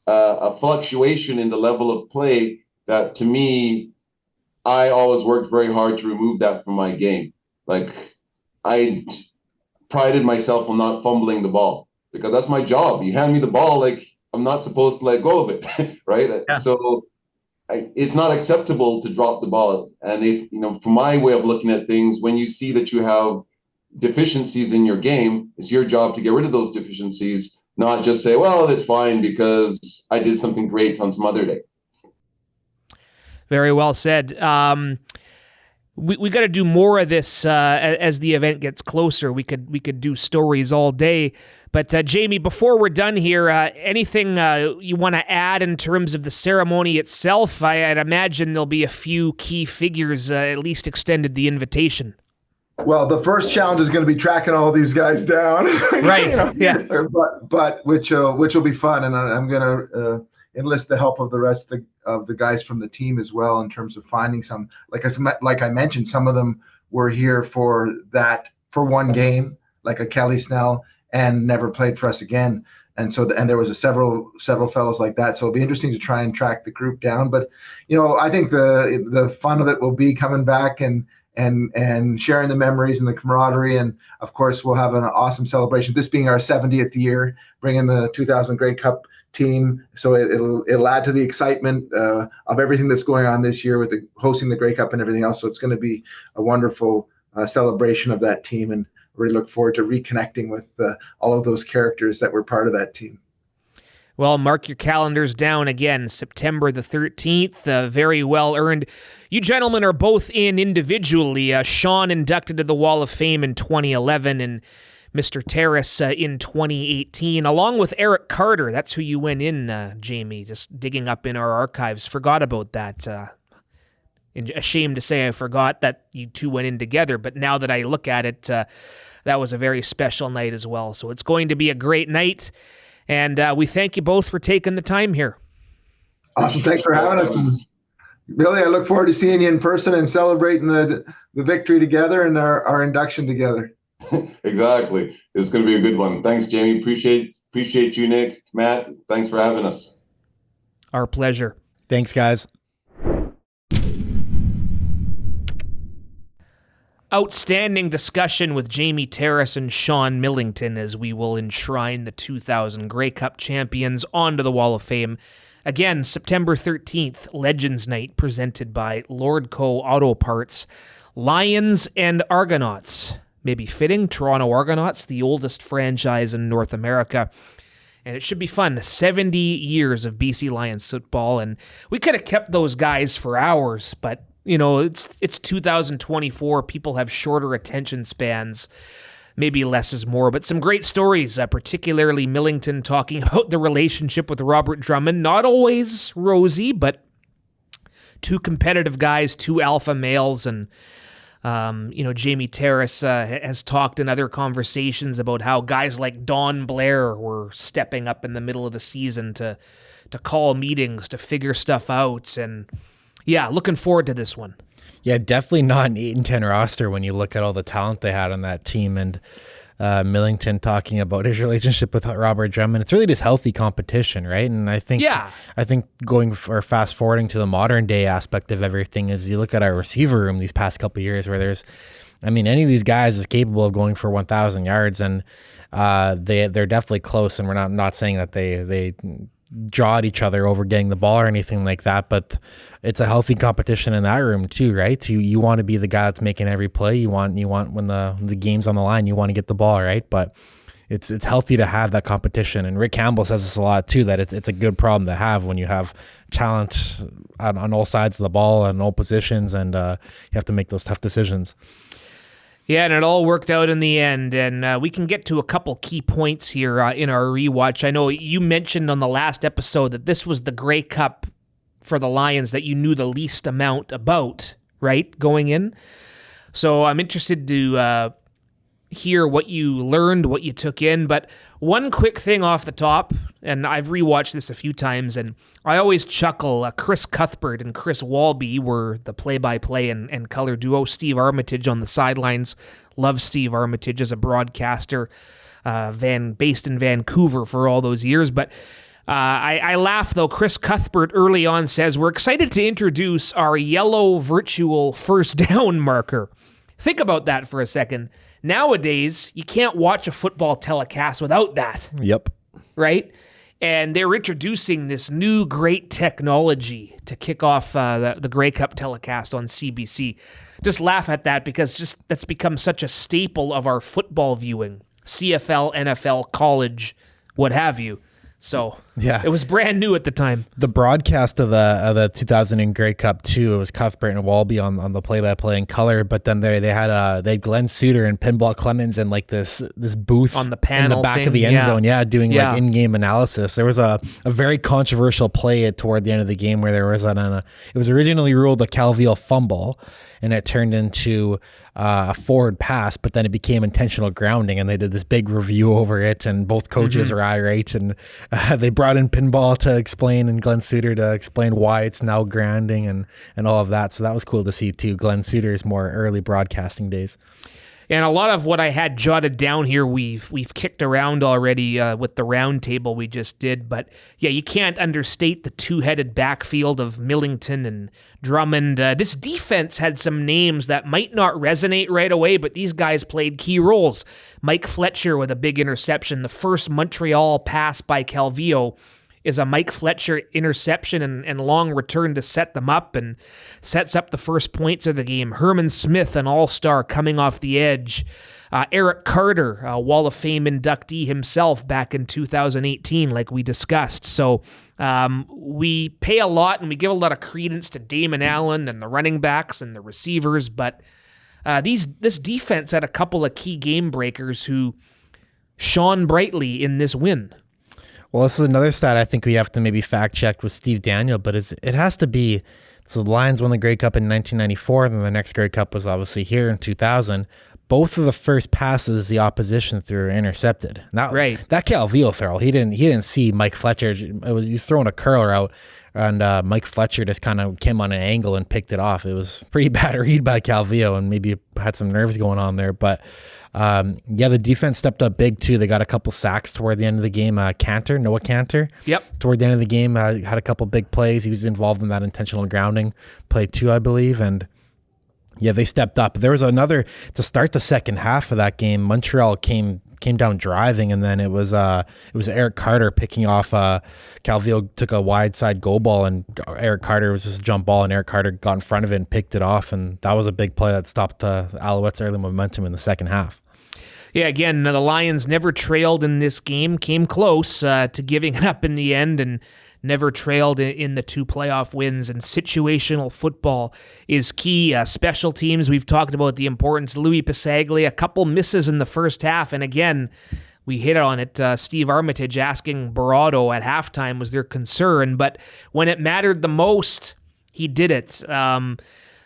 a fluctuation in the level of play that, to me, I always worked very hard to remove that from my game. Like, I prided myself on not fumbling the ball, because that's my job. You hand me the ball, like, I'm not supposed to let go of it, right? Yeah. So it's not acceptable to drop the ball. And if, from my way of looking at things, when you see that you have deficiencies in your game, it's your job to get rid of those deficiencies, not just say, well, it's fine because I did something great on some other day. Very well said. We got to do more of this as the event gets closer. We could do stories all day. But Jamie, before we're done here, anything you want to add in terms of the ceremony itself? I'd imagine there'll be a few key figures at least extended the invitation. Well, the first challenge is going to be tracking all these guys down. Right. Yeah. But which will be fun, and I'm going to enlist the help of the rest of the guys from the team as well, in terms of finding some. Like I mentioned, some of them were here for one game, like a Kelly Snell, and never played for us again. And so, and there was several fellows like that. So it'll be interesting to try and track the group down. But I think the fun of it will be coming back and sharing the memories and the camaraderie. And of course, we'll have an awesome celebration. This being our 70th year, bringing the 2000 Grey Cup team. So it'll add to the excitement of everything that's going on this year with hosting the Grey Cup and everything else. So it's going to be a wonderful celebration of that team, and really look forward to reconnecting with all of those characters that were part of that team. Well, mark your calendars down again, September the 13th, very well earned. You gentlemen are both in individually. Sean inducted to the Wall of Fame in 2011, and Mr. Taras in 2018, along with Eric Carter. That's who you went in, Jamie, just digging up in our archives. Forgot about that. Ashamed to say I forgot that you two went in together, but now that I look at it, that was a very special night as well. So it's going to be a great night, and we thank you both for taking the time here. Awesome. Thanks for having us. Billy, I look forward to seeing you in person and celebrating the victory together and our induction together. Exactly. It's going to be a good one. Thanks, Jamie. Appreciate you, Nick, Matt. Thanks for having us. Our pleasure. Thanks, guys. Outstanding discussion with Jamie Taras and Sean Millington as we will enshrine the 2000 Grey Cup champions onto the Wall of Fame. Again, September 13th, Legends Night, presented by Lordco Auto Parts. Lions and Argonauts. Maybe fitting, Toronto Argonauts, the oldest franchise in North America. And it should be fun. 70 years of BC Lions football, and we could have kept those guys for hours, but you know, it's 2024. People have shorter attention spans. Maybe less is more, but some great stories, particularly Millington talking about the relationship with Robert Drummond. Not always rosy, but two competitive guys, two alpha males, and Jamie Taras has talked in other conversations about how guys like Don Blair were stepping up in the middle of the season to call meetings, to figure stuff out, and yeah, looking forward to this one. Yeah, definitely not an 8-10 roster when you look at all the talent they had on that team. And Millington talking about his relationship with Robert Drummond. It's really just healthy competition, right? And I think going or fast forwarding to the modern day aspect of everything is you look at our receiver room these past couple of years where there's, any of these guys is capable of going for 1,000 yards, and they're definitely close. And we're not saying that they draw at each other over getting the ball or anything like that, but it's a healthy competition in that room too, right? You want to be the guy that's making every play. You want when the game's on the line, you want to get the ball, right? But it's healthy to have that competition. And Rick Campbell says this a lot too, that it's a good problem to have when you have talent on all sides of the ball and all positions, and you have to make those tough decisions. Yeah, and it all worked out in the end, and we can get to a couple key points here in our rewatch. I know you mentioned on the last episode that this was the Grey Cup for the Lions that you knew the least amount about, right, going in? So I'm interested to hear what you learned, what you took in, but one quick thing off the top, and I've rewatched this a few times, and I always chuckle. Chris Cuthbert and Chris Walby were the play-by-play and color duo. Steve Armitage on the sidelines. Love Steve Armitage as a broadcaster, based in Vancouver for all those years. But I laugh, though. Chris Cuthbert early on says, "We're excited to introduce our yellow virtual first down marker." Think about that for a second. Nowadays, you can't watch a football telecast without that. Yep. Right? And they're introducing this new great technology to kick off the Grey Cup telecast on CBC. Just laugh at that because that's become such a staple of our football viewing. CFL, NFL, college, what have you. So yeah, it was brand new at the time. The broadcast of the 2000 Grey Cup too, it was Cuthbert and Walby on the play-by-play in color, but then they had Glenn Suter and Pinball Clemens and like this booth on the panel in the back of the end zone, doing like in-game analysis. There was a very controversial play toward the end of the game where there was it was originally ruled a Calvillo fumble, and it turned into a forward pass, but then it became intentional grounding, and they did this big review over it, and both coaches are irate, and they brought in Pinball to explain and Glenn Suter to explain why it's now grounding and all of that. So that was cool to see too. Glenn Suter's more early broadcasting days. And a lot of what I had jotted down here, we've kicked around already with the round table we just did. But yeah, you can't understate the two-headed backfield of Millington and Drummond. This defense had some names that might not resonate right away, but these guys played key roles. Mike Fletcher with a big interception. The first Montreal pass by Calvillo is a Mike Fletcher interception and long return to set them up and sets up the first points of the game. Herman Smith, an all-star coming off the edge. Eric Carter, a Wall of Fame inductee himself back in 2018, like we discussed. So we pay a lot and we give a lot of credence to Damon Allen and the running backs and the receivers, but this defense had a couple of key game breakers who shone brightly in this win. Well, this is another stat I think we have to maybe fact check with Steve Daniel, but it has to be. So the Lions won the Grey Cup in 1994, and then the next Grey Cup was obviously here in 2000. Both of the first passes the opposition threw were intercepted. Right. That Calvillo throw, he didn't see Mike Fletcher. He was throwing a curler out, and Mike Fletcher just kind of came on an angle and picked it off. It was pretty bad read by Calvillo, and maybe had some nerves going on there. But the defense stepped up big too. They got a couple sacks toward the end of the game. Noah Cantor. Yep. Toward the end of the game, had a couple big plays. He was involved in that intentional grounding play too, I believe, and. Yeah, they stepped up. There was another to start the second half of that game. Montreal came down driving, and then it was Eric Carter picking off. Calvillo took a wide side goal ball, and Eric Carter was just a jump ball, and Eric Carter got in front of it and picked it off, and that was a big play that stopped the Alouettes' early momentum in the second half. Yeah, again, the Lions never trailed in this game, came close to giving it up in the end, and never trailed in the 2 playoff wins, and situational football is key. Special teams, we've talked about the importance. Louis Pasaglia, a couple misses in the first half, and again, we hit on it. Steve Armitage asking Barado at halftime was their concern, but when it mattered the most, he did it.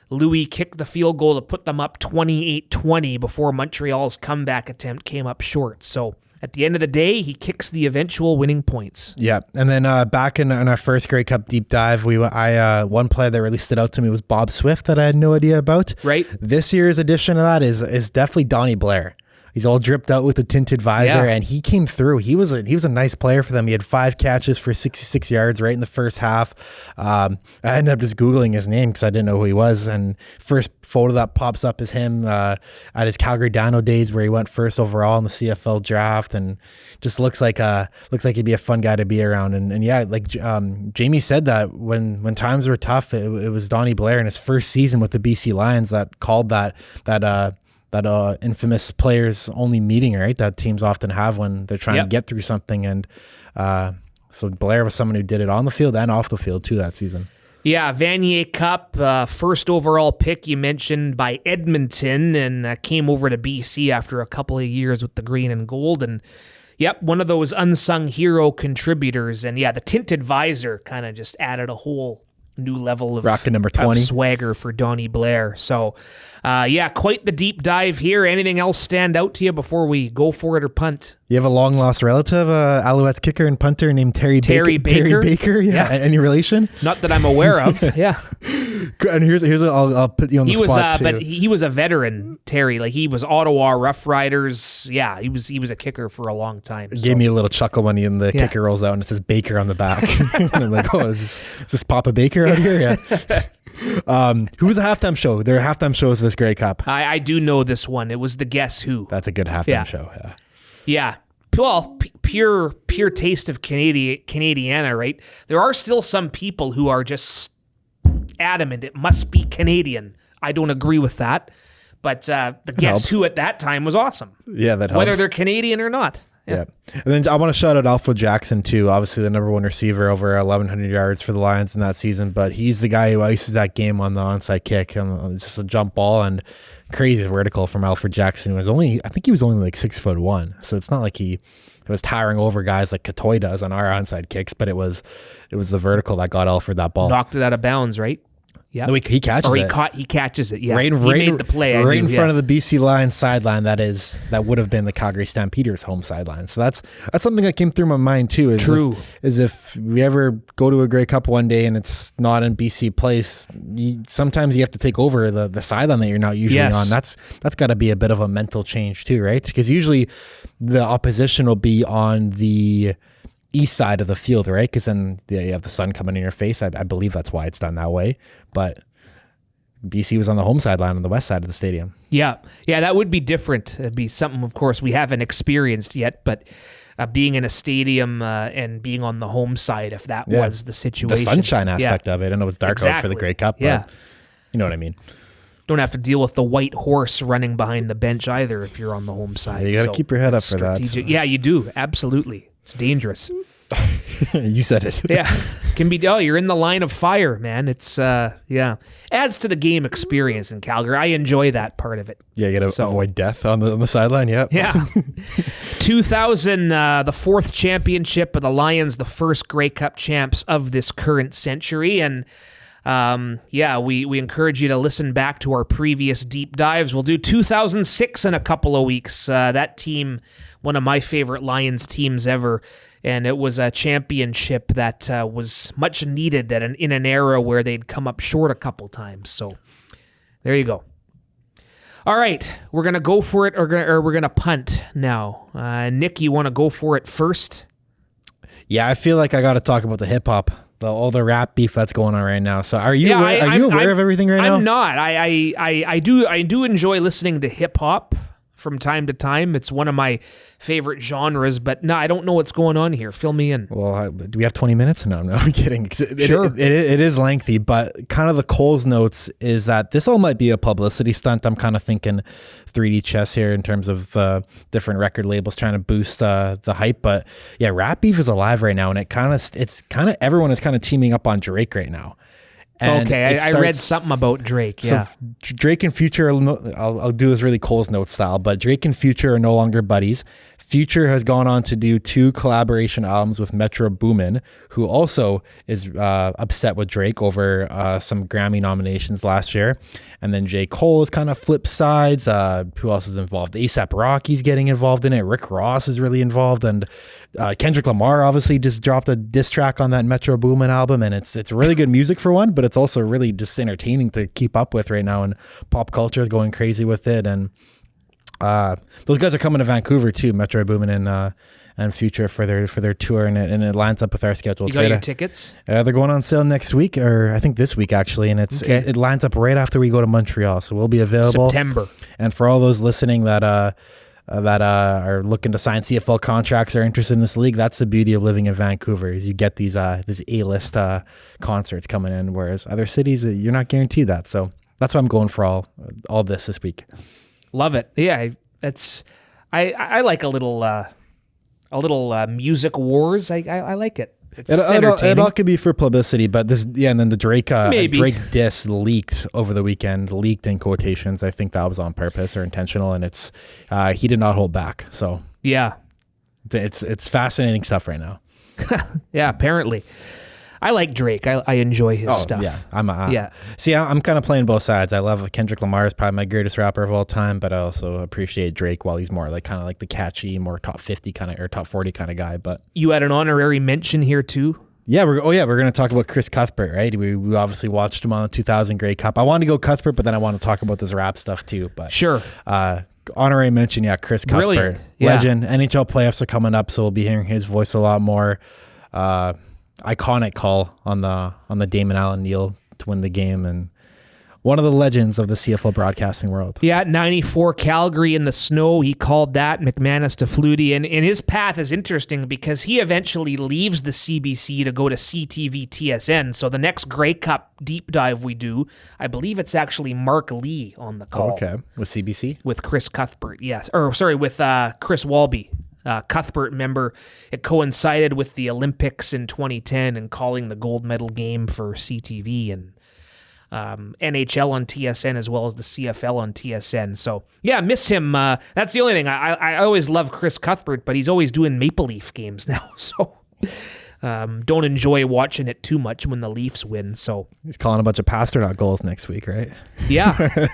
Louis kicked the field goal to put them up 28-20 before Montreal's comeback attempt came up short. So at the end of the day, he kicks the eventual winning points. Yeah, and then back in our first Grey Cup deep dive, one player that really stood out to me was Bob Swift that I had no idea about. Right. This year's edition of that is definitely Donnie Blair. He's all dripped out with a tinted visor, and he came through. He was a nice player for them. He had 5 catches for 66 yards right in the first half. I ended up just Googling his name because I didn't know who he was, and first photo that pops up is him at his Calgary Dino days where he went first overall in the CFL draft, and just looks like he'd be a fun guy to be around. And yeah, like Jamie said that when times were tough, it was Donnie Blair in his first season with the BC Lions that called that infamous players only meeting, right? That teams often have when they're trying to get through something. And so Blair was someone who did it on the field and off the field too that season. Yeah, Vanier Cup, first overall pick you mentioned by Edmonton, and came over to BC after a couple of years with the green and gold. And yep, one of those unsung hero contributors. And yeah, the tinted visor kind of just added a whole new level of rocking number 20 swagger for Donnie Blair. So quite the deep dive here. Anything else stand out to you before we go for it or punt? You have a long lost relative, Alouettes kicker and punter named Terry Baker. Terry Baker, yeah. Any relation? Not that I'm aware of. Yeah. And here's I'll put you on the spot too. But he was a veteran, Terry. Like he was Ottawa Rough Riders. Yeah, he was a kicker for a long time. It gave me a little chuckle when the kicker rolls out and it says Baker on the back. And I'm like, oh, is this Papa Baker out here? Yeah. Who was the halftime show? There are halftime shows this Grey Cup. I do know this one. It was the Guess Who. That's a good halftime show. Yeah. Well, pure taste of Canadiana, right? There are still some people who are just adamant it must be Canadian. I don't agree with that. But the Guess Who at that time was awesome. Yeah, that helps. Whether they're Canadian or not. Yeah. And then I want to shout out Alfred Jackson too, obviously the number 1 receiver, over 1,100 yards for the Lions in that season, but he's the guy who ices that game on the onside kick, and it's just a jump ball and crazy vertical from Alfred Jackson, who was only like 6'1", so it's not like he was towering over guys like Katoy does on our onside kicks, but it was the vertical that got Alfred that ball. Knocked it out of bounds, right? Yeah, no, he catches it. He catches it. Yeah, right, he made the play right in front of the BC Lions sideline. That would have been the Calgary Stampeders' home sideline. So that's something that came through my mind too. If we ever go to a Grey Cup one day and it's not in BC place, sometimes you have to take over the sideline that you're not usually on. That's got to be a bit of a mental change too, right? Because usually the opposition will be on the east side of the field, right? Because then you have the sun coming in your face. I believe that's why it's done that way. But BC was on the home sideline on the west side of the stadium. Yeah, that would be different. It'd be something, of course, we haven't experienced yet, but being in a stadium and being on the home side, if that was the situation. The sunshine aspect of it. I know it's dark out for the Grey Cup, but you know what I mean. Don't have to deal with the white horse running behind the bench either if you're on the home side. You got to keep your head up for that. Yeah, you do. Absolutely. It's dangerous. You said it. Yeah. can be. Oh, you're in the line of fire, man. It's adds to the game experience in Calgary. I enjoy that part of it. Yeah, you got to avoid death on the sideline. Yep. Yeah. 2000, the fourth championship of the Lions, the first Grey Cup champs of this current century, and we encourage you to listen back to our previous deep dives. We'll do 2006 in a couple of weeks. That team, one of my favorite Lions teams ever. And it was a championship that was much needed in an era where they'd come up short a couple times. So there you go. All right, we're going to go for it or we're going to punt now. Nick, you want to go for it first? Yeah, I feel like I got to talk about the hip-hop. All the rap beef that's going on right now. So are you aware of everything right now? I'm not. I do enjoy listening to hip-hop from time to time. It's one of my favorite genres, but no, I don't know what's going on here. Fill me in. Well, do we have 20 minutes? No, I'm kidding. Sure. It is lengthy, but kind of the Coles notes is that this all might be a publicity stunt. I'm kind of thinking 3D chess here in terms of different record labels trying to boost the hype. But yeah, rap beef is alive right now, and it's kind of everyone is kind of teaming up on Drake right now. And okay, I read something about Drake. Yeah, so Drake and Future. I'll do this really Coles note style, but Drake and Future are no longer buddies. Future has gone on to do 2 collaboration albums with Metro Boomin, who also is upset with Drake over some Grammy nominations last year. And then J. Cole has kind of flipped sides. Who else is involved? A$AP Rocky's getting involved in it. Rick Ross is really involved, and Kendrick Lamar obviously just dropped a diss track on that Metro Boomin album, and it's really good music for one, but it's also really just entertaining to keep up with right now, and pop culture is going crazy with it. And those guys are coming to Vancouver too, Metro Boomin and Future for their tour, and it lines up with our schedule. You got your tickets? They're going on sale next week, or I think this week actually, and it lines up right after we go to Montreal, so we'll be available September. And for all those listening that are looking to sign CFL contracts or interested in this league, that's the beauty of living in Vancouver, is you get these A-list concerts coming in, whereas other cities you're not guaranteed that. So that's why I'm going for all this week. Love it. Yeah, I like a little music wars. I like it. It's entertaining. It all could be for publicity, but and then the Drake diss leaked over the weekend. Leaked in quotations. I think that was on purpose or intentional, and it's he did not hold back. So yeah, it's fascinating stuff right now. Yeah, apparently. I like Drake. I enjoy his stuff. Yeah, See, I'm kind of playing both sides. I love Kendrick Lamar is probably my greatest rapper of all time, but I also appreciate Drake while he's more kind of the catchy, more top 50 kind of or top 40 kind of guy. But you had an honorary mention here too. Yeah, we're going to talk about Chris Cuthbert, right? We obviously watched him on the 2000 Grey Cup. I wanted to go Cuthbert, but then I want to talk about this rap stuff too. But sure. Honorary mention, Chris Cuthbert, legend. NHL playoffs are coming up, so we'll be hearing his voice a lot more. Iconic call on the Damon Allen kneel to win the game, and one of the legends of the CFL broadcasting world. Yeah, 94 Calgary in the snow. He called that McManus to Flutie, and his path is interesting because he eventually leaves the CBC to go to CTV TSN. So the next Grey Cup deep dive we do, I believe it's actually Mark Lee on the call. Okay, with CBC? With Chris Cuthbert, yes. With Chris Walby. Cuthbert, member, it coincided with the Olympics in 2010 and calling the gold medal game for CTV and NHL on TSN as well as the CFL on TSN. So, yeah, miss him. That's the only thing. I always love Chris Cuthbert, but he's always doing Maple Leaf games now. So, don't enjoy watching it too much when the Leafs win. So he's calling a bunch of Pasternak goals next week, right? Yeah.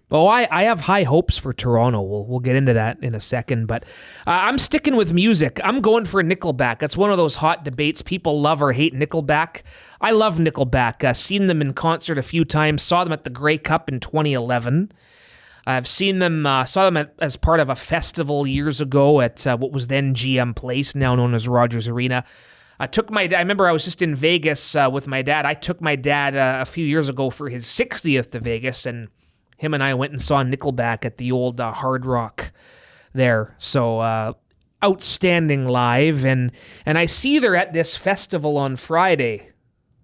Well, I have high hopes for Toronto. We'll get into that in a second, but I'm sticking with music. I'm going for Nickelback. That's one of those hot debates. People love or hate Nickelback. I love Nickelback. Seen them in concert a few times. Saw them at the Grey Cup in 2011. I've seen them, saw them as part of a festival years ago at what was then GM Place, now known as Rogers Arena. I remember I was just in Vegas with my dad. I took my dad a few years ago for his 60th to Vegas, and him and I went and saw Nickelback at the old Hard Rock there. So outstanding live, and I see they're at this festival on Friday.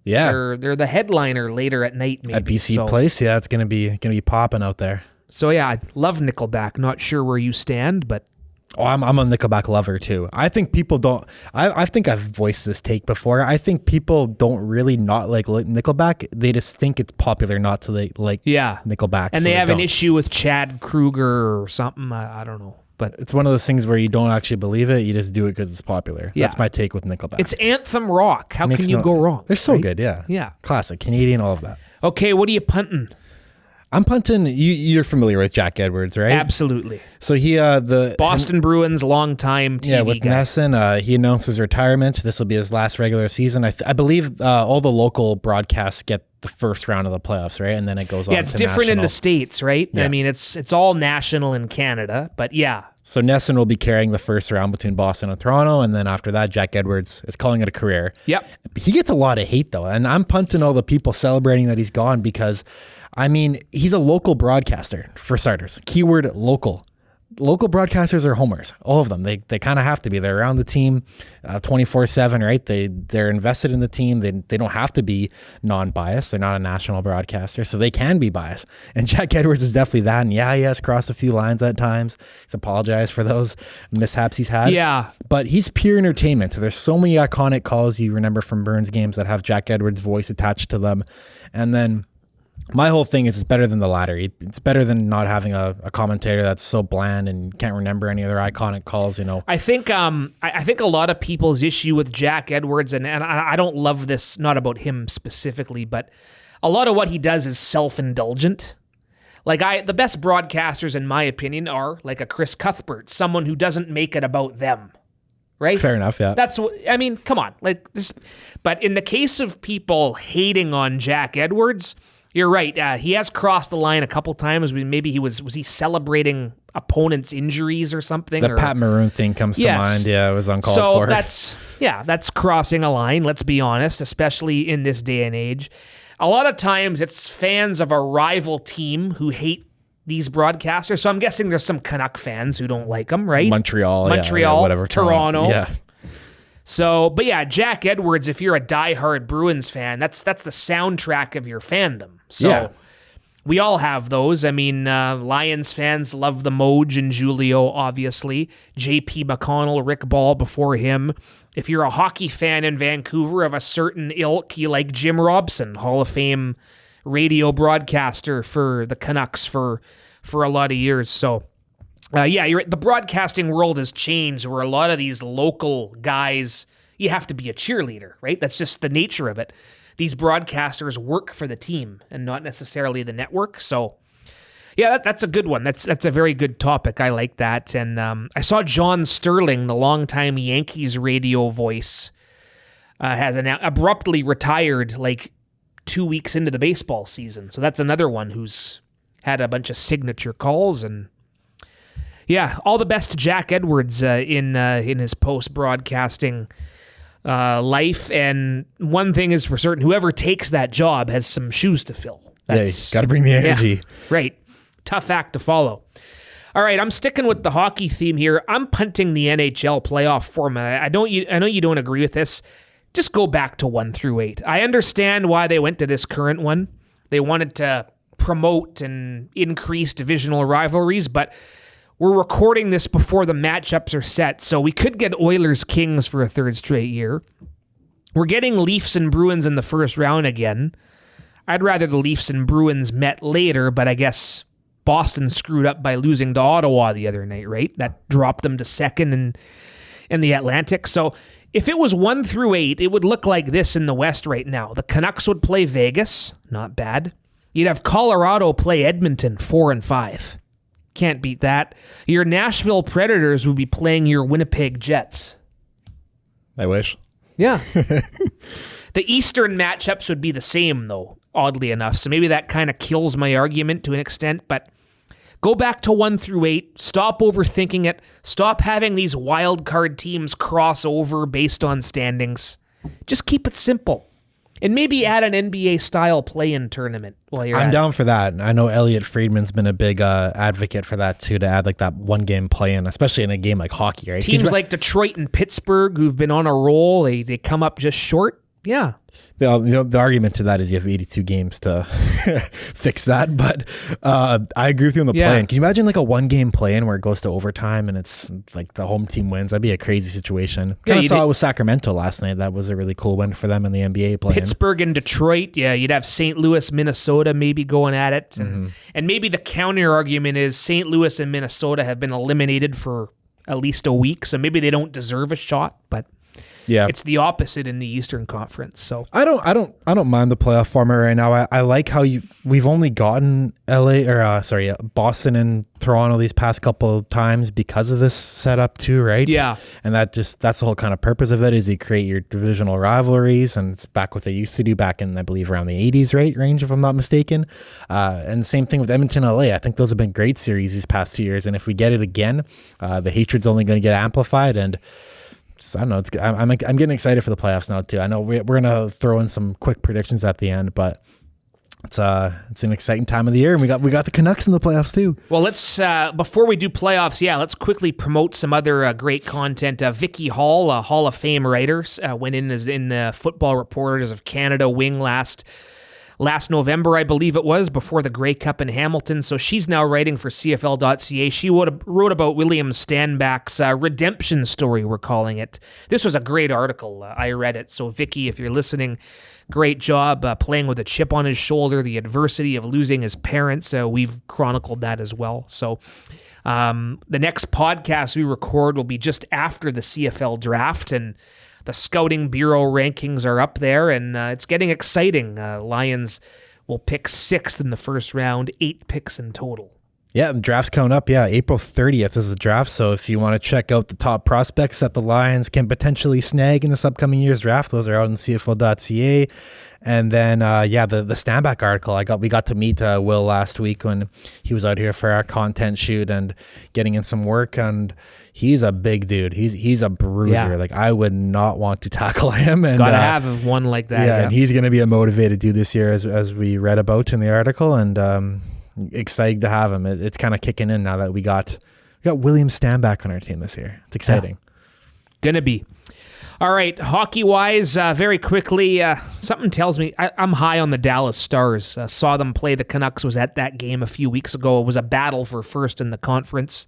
Yeah, they're the headliner later at night. Maybe at BC Place. Yeah, it's gonna be popping out there. So yeah, I love Nickelback. Not sure where you stand, but Oh, I'm a Nickelback lover too. I think people don't. I think I've voiced this take before. I think people don't really not like Nickelback. They just think it's popular not to like Nickelback. And so they have an don't. issue with Chad Kroeger or something. I don't know. But It's one of those things where you don't actually believe it. You just do it because it's popular. Yeah. That's my take with Nickelback. it's anthem rock. How Makes can you go wrong? They're so right? good. Yeah. Yeah. Classic Canadian. All of that. Okay, what are you punting? I'm punting. You're familiar with Jack Edwards, right? Absolutely. So he the Boston Bruins longtime TV with guy. Nesson, he announced his retirement. This will be his last regular season. I believe all the local broadcasts get the first round of the playoffs, right? And then it goes on. Yeah, it's to different in national. the States, right? Yeah. I mean, it's all national in Canada, but yeah. So Nesson will be carrying the first round between Boston and Toronto, and then after that, Jack Edwards is calling it a career. Yep. He gets a lot of hate though, and I'm punting all the people celebrating that he's gone because, I mean, he's a local broadcaster for starters. Keyword local. Local broadcasters are homers, all of them. They kind of have to be. They're around the team 24/7, right? They're invested in the team. They don't have to be non-biased. They're not a national broadcaster, so they can be biased. And Jack Edwards is definitely that. And yeah, he has crossed a few lines at times. He's apologized for those mishaps he's had. Yeah. But he's pure entertainment. There's so many iconic calls you remember from Burns games that have Jack Edwards' voice attached to them. And then my whole thing is it's better than the latter. It's better than not having a commentator that's so bland and can't remember any of their iconic calls, you know. I think I think a lot of people's issue with Jack Edwards, and I don't love this, not about him specifically, but a lot of what he does is self-indulgent. Like the best broadcasters, in my opinion, are like a Chris Cuthbert, someone who doesn't make it about them. Right? Fair enough, yeah. That's what I mean. Come on, like this. But in the case of people hating on Jack Edwards, you're right. He has crossed the line a couple times. Maybe was he celebrating opponents' injuries or something? The Pat Maroon thing comes to mind. Yeah, it was uncalled for. So that's crossing a line. Let's be honest, especially in this day and age. A lot of times it's fans of a rival team who hate these broadcasters. So I'm guessing there's some Canuck fans who don't like them, right? Montreal, whatever. Toronto. Yeah. So, but yeah, Jack Edwards, if you're a diehard Bruins fan, that's the soundtrack of your fandom. So Yeah. we all have those. I mean, Lions fans love the Moj and Julio, obviously. JP McConnell, Rick Ball before him. If you're a hockey fan in Vancouver of a certain ilk, you like Jim Robson, Hall of Fame radio broadcaster for the Canucks for a lot of years. So yeah, you're right. The broadcasting world has changed where a lot of these local guys, you have to be a cheerleader, right? That's just the nature of it. These broadcasters work for the team and not necessarily the network. So yeah, that's a good one. That's a very good topic. I like that. And I saw John Sterling, the longtime Yankees radio voice, has abruptly retired like 2 weeks into the baseball season. So that's another one who's had a bunch of signature calls. And yeah, all the best to Jack Edwards in his post-broadcasting life. And one thing is for certain, whoever takes that job has some shoes to fill. Got to bring the energy. Yeah, right. Tough act to follow. All right, I'm sticking with the hockey theme here. I'm punting the NHL playoff format. I know you don't agree with this. Just go back to 1 through 8. I understand why they went to this current one. They wanted to promote and increase divisional rivalries, but we're recording this before the matchups are set, so we could get Oilers-Kings for a third straight year. We're getting Leafs and Bruins in the first round again. I'd rather the Leafs and Bruins met later, but I guess Boston screwed up by losing to Ottawa the other night, right? That dropped them to second in the Atlantic. So if it was 1 through 8, it would look like this in the West right now. The Canucks would play Vegas, not bad. You'd have Colorado play Edmonton, 4 and 5. Can't beat that. Your Nashville Predators would be playing your Winnipeg Jets. I wish. Yeah. The Eastern matchups would be the same, though, oddly enough. So maybe that kind of kills my argument to an extent, but go back to 1 through 8. Stop overthinking it. Stop having these wild card teams cross over based on standings. Just keep it simple. And maybe add an NBA-style play-in tournament while you're I'm down for that. I know Elliot Friedman's been a big advocate for that, too, to add like that one-game play-in, especially in a game like hockey, right? Teams like Detroit and Pittsburgh who've been on a roll, they come up just short. Yeah. The argument to that is you have 82 games to fix that, but I agree with you on the play-in. Can you imagine like a 1-game play-in where it goes to overtime and it's like the home team wins? That'd be a crazy situation. Kind of saw it with Sacramento last night. That was a really cool win for them in the NBA play-in. Pittsburgh and Detroit, you'd have St. Louis, Minnesota maybe going at it. And maybe the counter argument is St. Louis and Minnesota have been eliminated for at least a week, so maybe they don't deserve a shot, but... Yeah, it's the opposite in the Eastern Conference. So I don't mind the playoff format right now. I like how we've only gotten Boston and Toronto these past couple of times because of this setup too, right? Yeah, and that's the whole kind of purpose of it, is you create your divisional rivalries, and it's back what they used to do back in, I believe, around the 80s, right, range, if I'm not mistaken. And same thing with Edmonton, LA. I think those have been great series these past 2 years, and if we get it again, the hatred's only going to get amplified. And I don't know. I'm getting excited for the playoffs now too. I know we're gonna throw in some quick predictions at the end, but it's an exciting time of the year, and we got the Canucks in the playoffs too. Well, let's before we do playoffs, let's quickly promote some other great content. Vicky Hall, a Hall of Fame writer, went in the Football Reporters of Canada wing last November, I believe it was, before the Grey Cup in Hamilton. So she's now writing for CFL.ca. She wrote about William Stanback's redemption story, we're calling it. This was a great article. I read it. So Vicky, if you're listening, great job playing with a chip on his shoulder, the adversity of losing his parents. We've chronicled that as well. So the next podcast we record will be just after the CFL draft, and the Scouting Bureau rankings are up there, and it's getting exciting. Lions will pick 6th in the first round, 8 picks in total. Yeah, the draft's coming up. Yeah, April 30th is the draft, so if you want to check out the top prospects that the Lions can potentially snag in this upcoming year's draft, those are out on CFL.ca. And then, the Stanback article, we got to meet Will last week when he was out here for our content shoot and getting in some work, and he's a big dude. He's a bruiser. Yeah. Like, I would not want to tackle him. And gotta have one like that. Yeah, and he's going to be a motivated dude this year, as we read about in the article, and excited to have him. It's kind of kicking in now that we got William Stanback on our team this year. It's exciting. Yeah. Gonna be. All right, hockey-wise, very quickly, something tells me I'm high on the Dallas Stars. Saw them play the Canucks, was at that game a few weeks ago. It was a battle for first in the conference.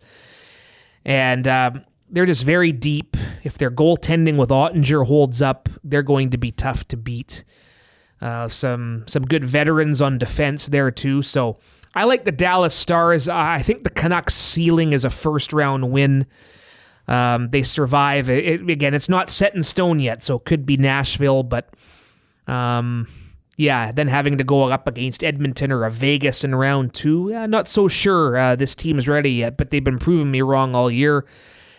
And they're just very deep. If their goaltending with Ottinger holds up, they're going to be tough to beat. Some good veterans on defense there, too. So I like the Dallas Stars. I think the Canucks' ceiling is a first-round win. They survive. Again, it's not set in stone yet, so it could be Nashville, but then having to go up against Edmonton or a Vegas in round 2, not so sure this team is ready yet, but they've been proving me wrong all year.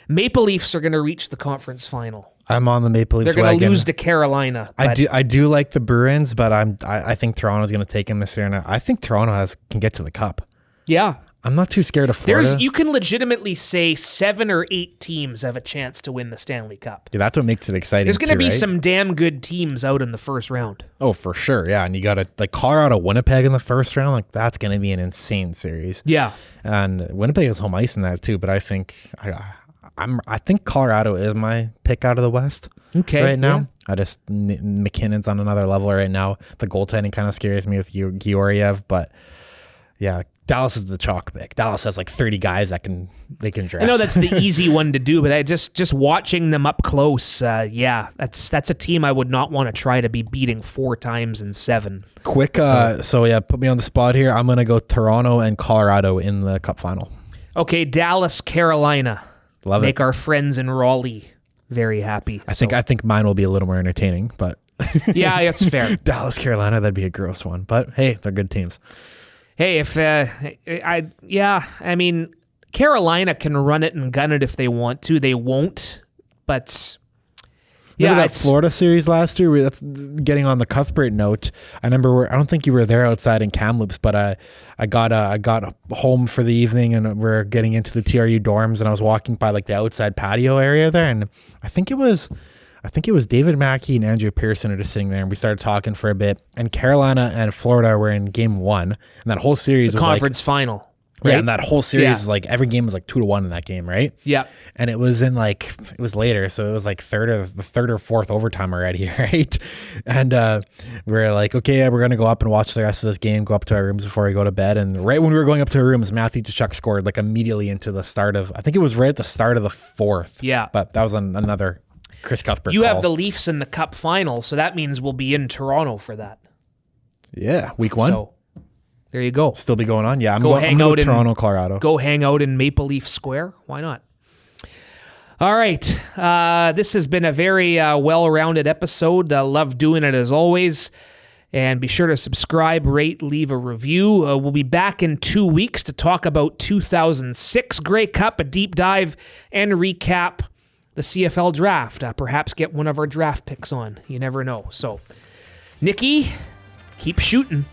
Maple Leafs are going to reach the conference final. I'm on the Maple Leafs. They're going to lose to Carolina. I do like the Bruins, but I think Toronto's going to take them this year, and I think Toronto can get to the Cup. Yeah. I'm not too scared of Florida. You can legitimately say 7 or 8 teams have a chance to win the Stanley Cup. Yeah, that's what makes it exciting. There's going to be right? some damn good teams out in the first round. Oh, for sure. Yeah, and you got Colorado, Winnipeg in the first round. Like, that's going to be an insane series. Yeah, and Winnipeg is home ice in that too. But I think I think Colorado is my pick out of the West. Okay, right now. Yeah. McKinnon's on another level right now. The goaltending kind of scares me with Georgiev, but yeah. Dallas is the chalk pick. Dallas has like 30 guys they can draft. I know that's the easy one to do, but I just watching them up close, that's a team I would not want to try to be beating 4 times in 7. Quick, put me on the spot here. I'm gonna go Toronto and Colorado in the Cup final. Okay, Dallas, Carolina. Love it. Make our friends in Raleigh very happy. I think mine will be a little more entertaining, but yeah, that's fair. Dallas, Carolina, that'd be a gross one, but hey, they're good teams. Hey, Carolina can run it and gun it if they want to. They won't, but remember that Florida series last year? That's getting on the Cuthbert note. I remember I don't think you were there outside in Kamloops, but I got home for the evening and we're getting into the TRU dorms, and I was walking by like the outside patio area there, and I think it was David Mackey and Andrew Pearson are just sitting there, and we started talking for a bit. And Carolina and Florida were in game 1, and that whole series was conference final. Right? Yeah, and that whole series is like every game was like 2-1 in that game, right? Yeah. And it was it was later, so it was like the third or fourth overtime already, right? And we're like, okay, we're gonna go up and watch the rest of this game, go up to our rooms before we go to bed. And right when we were going up to our rooms, Matthew Tkachuk scored like immediately into the start of, I think it was right at the start of the fourth. Yeah. But that was another Chris Cuthbert You call. have the Leafs in the Cup final, so that means we'll be in Toronto for that. Yeah, week 1. So there you go. Still be going on. Yeah, I'm Go going hang out to in Toronto, Colorado. Go hang out in Maple Leaf Square. Why not? All right. This has been a very well-rounded episode. Love doing it as always. And be sure to subscribe, rate, leave a review. We'll be back in 2 weeks to talk about 2006 Grey Cup, a deep dive, and recap the CFL draft. Perhaps get one of our draft picks on. You never know. So, Nikki, keep shooting.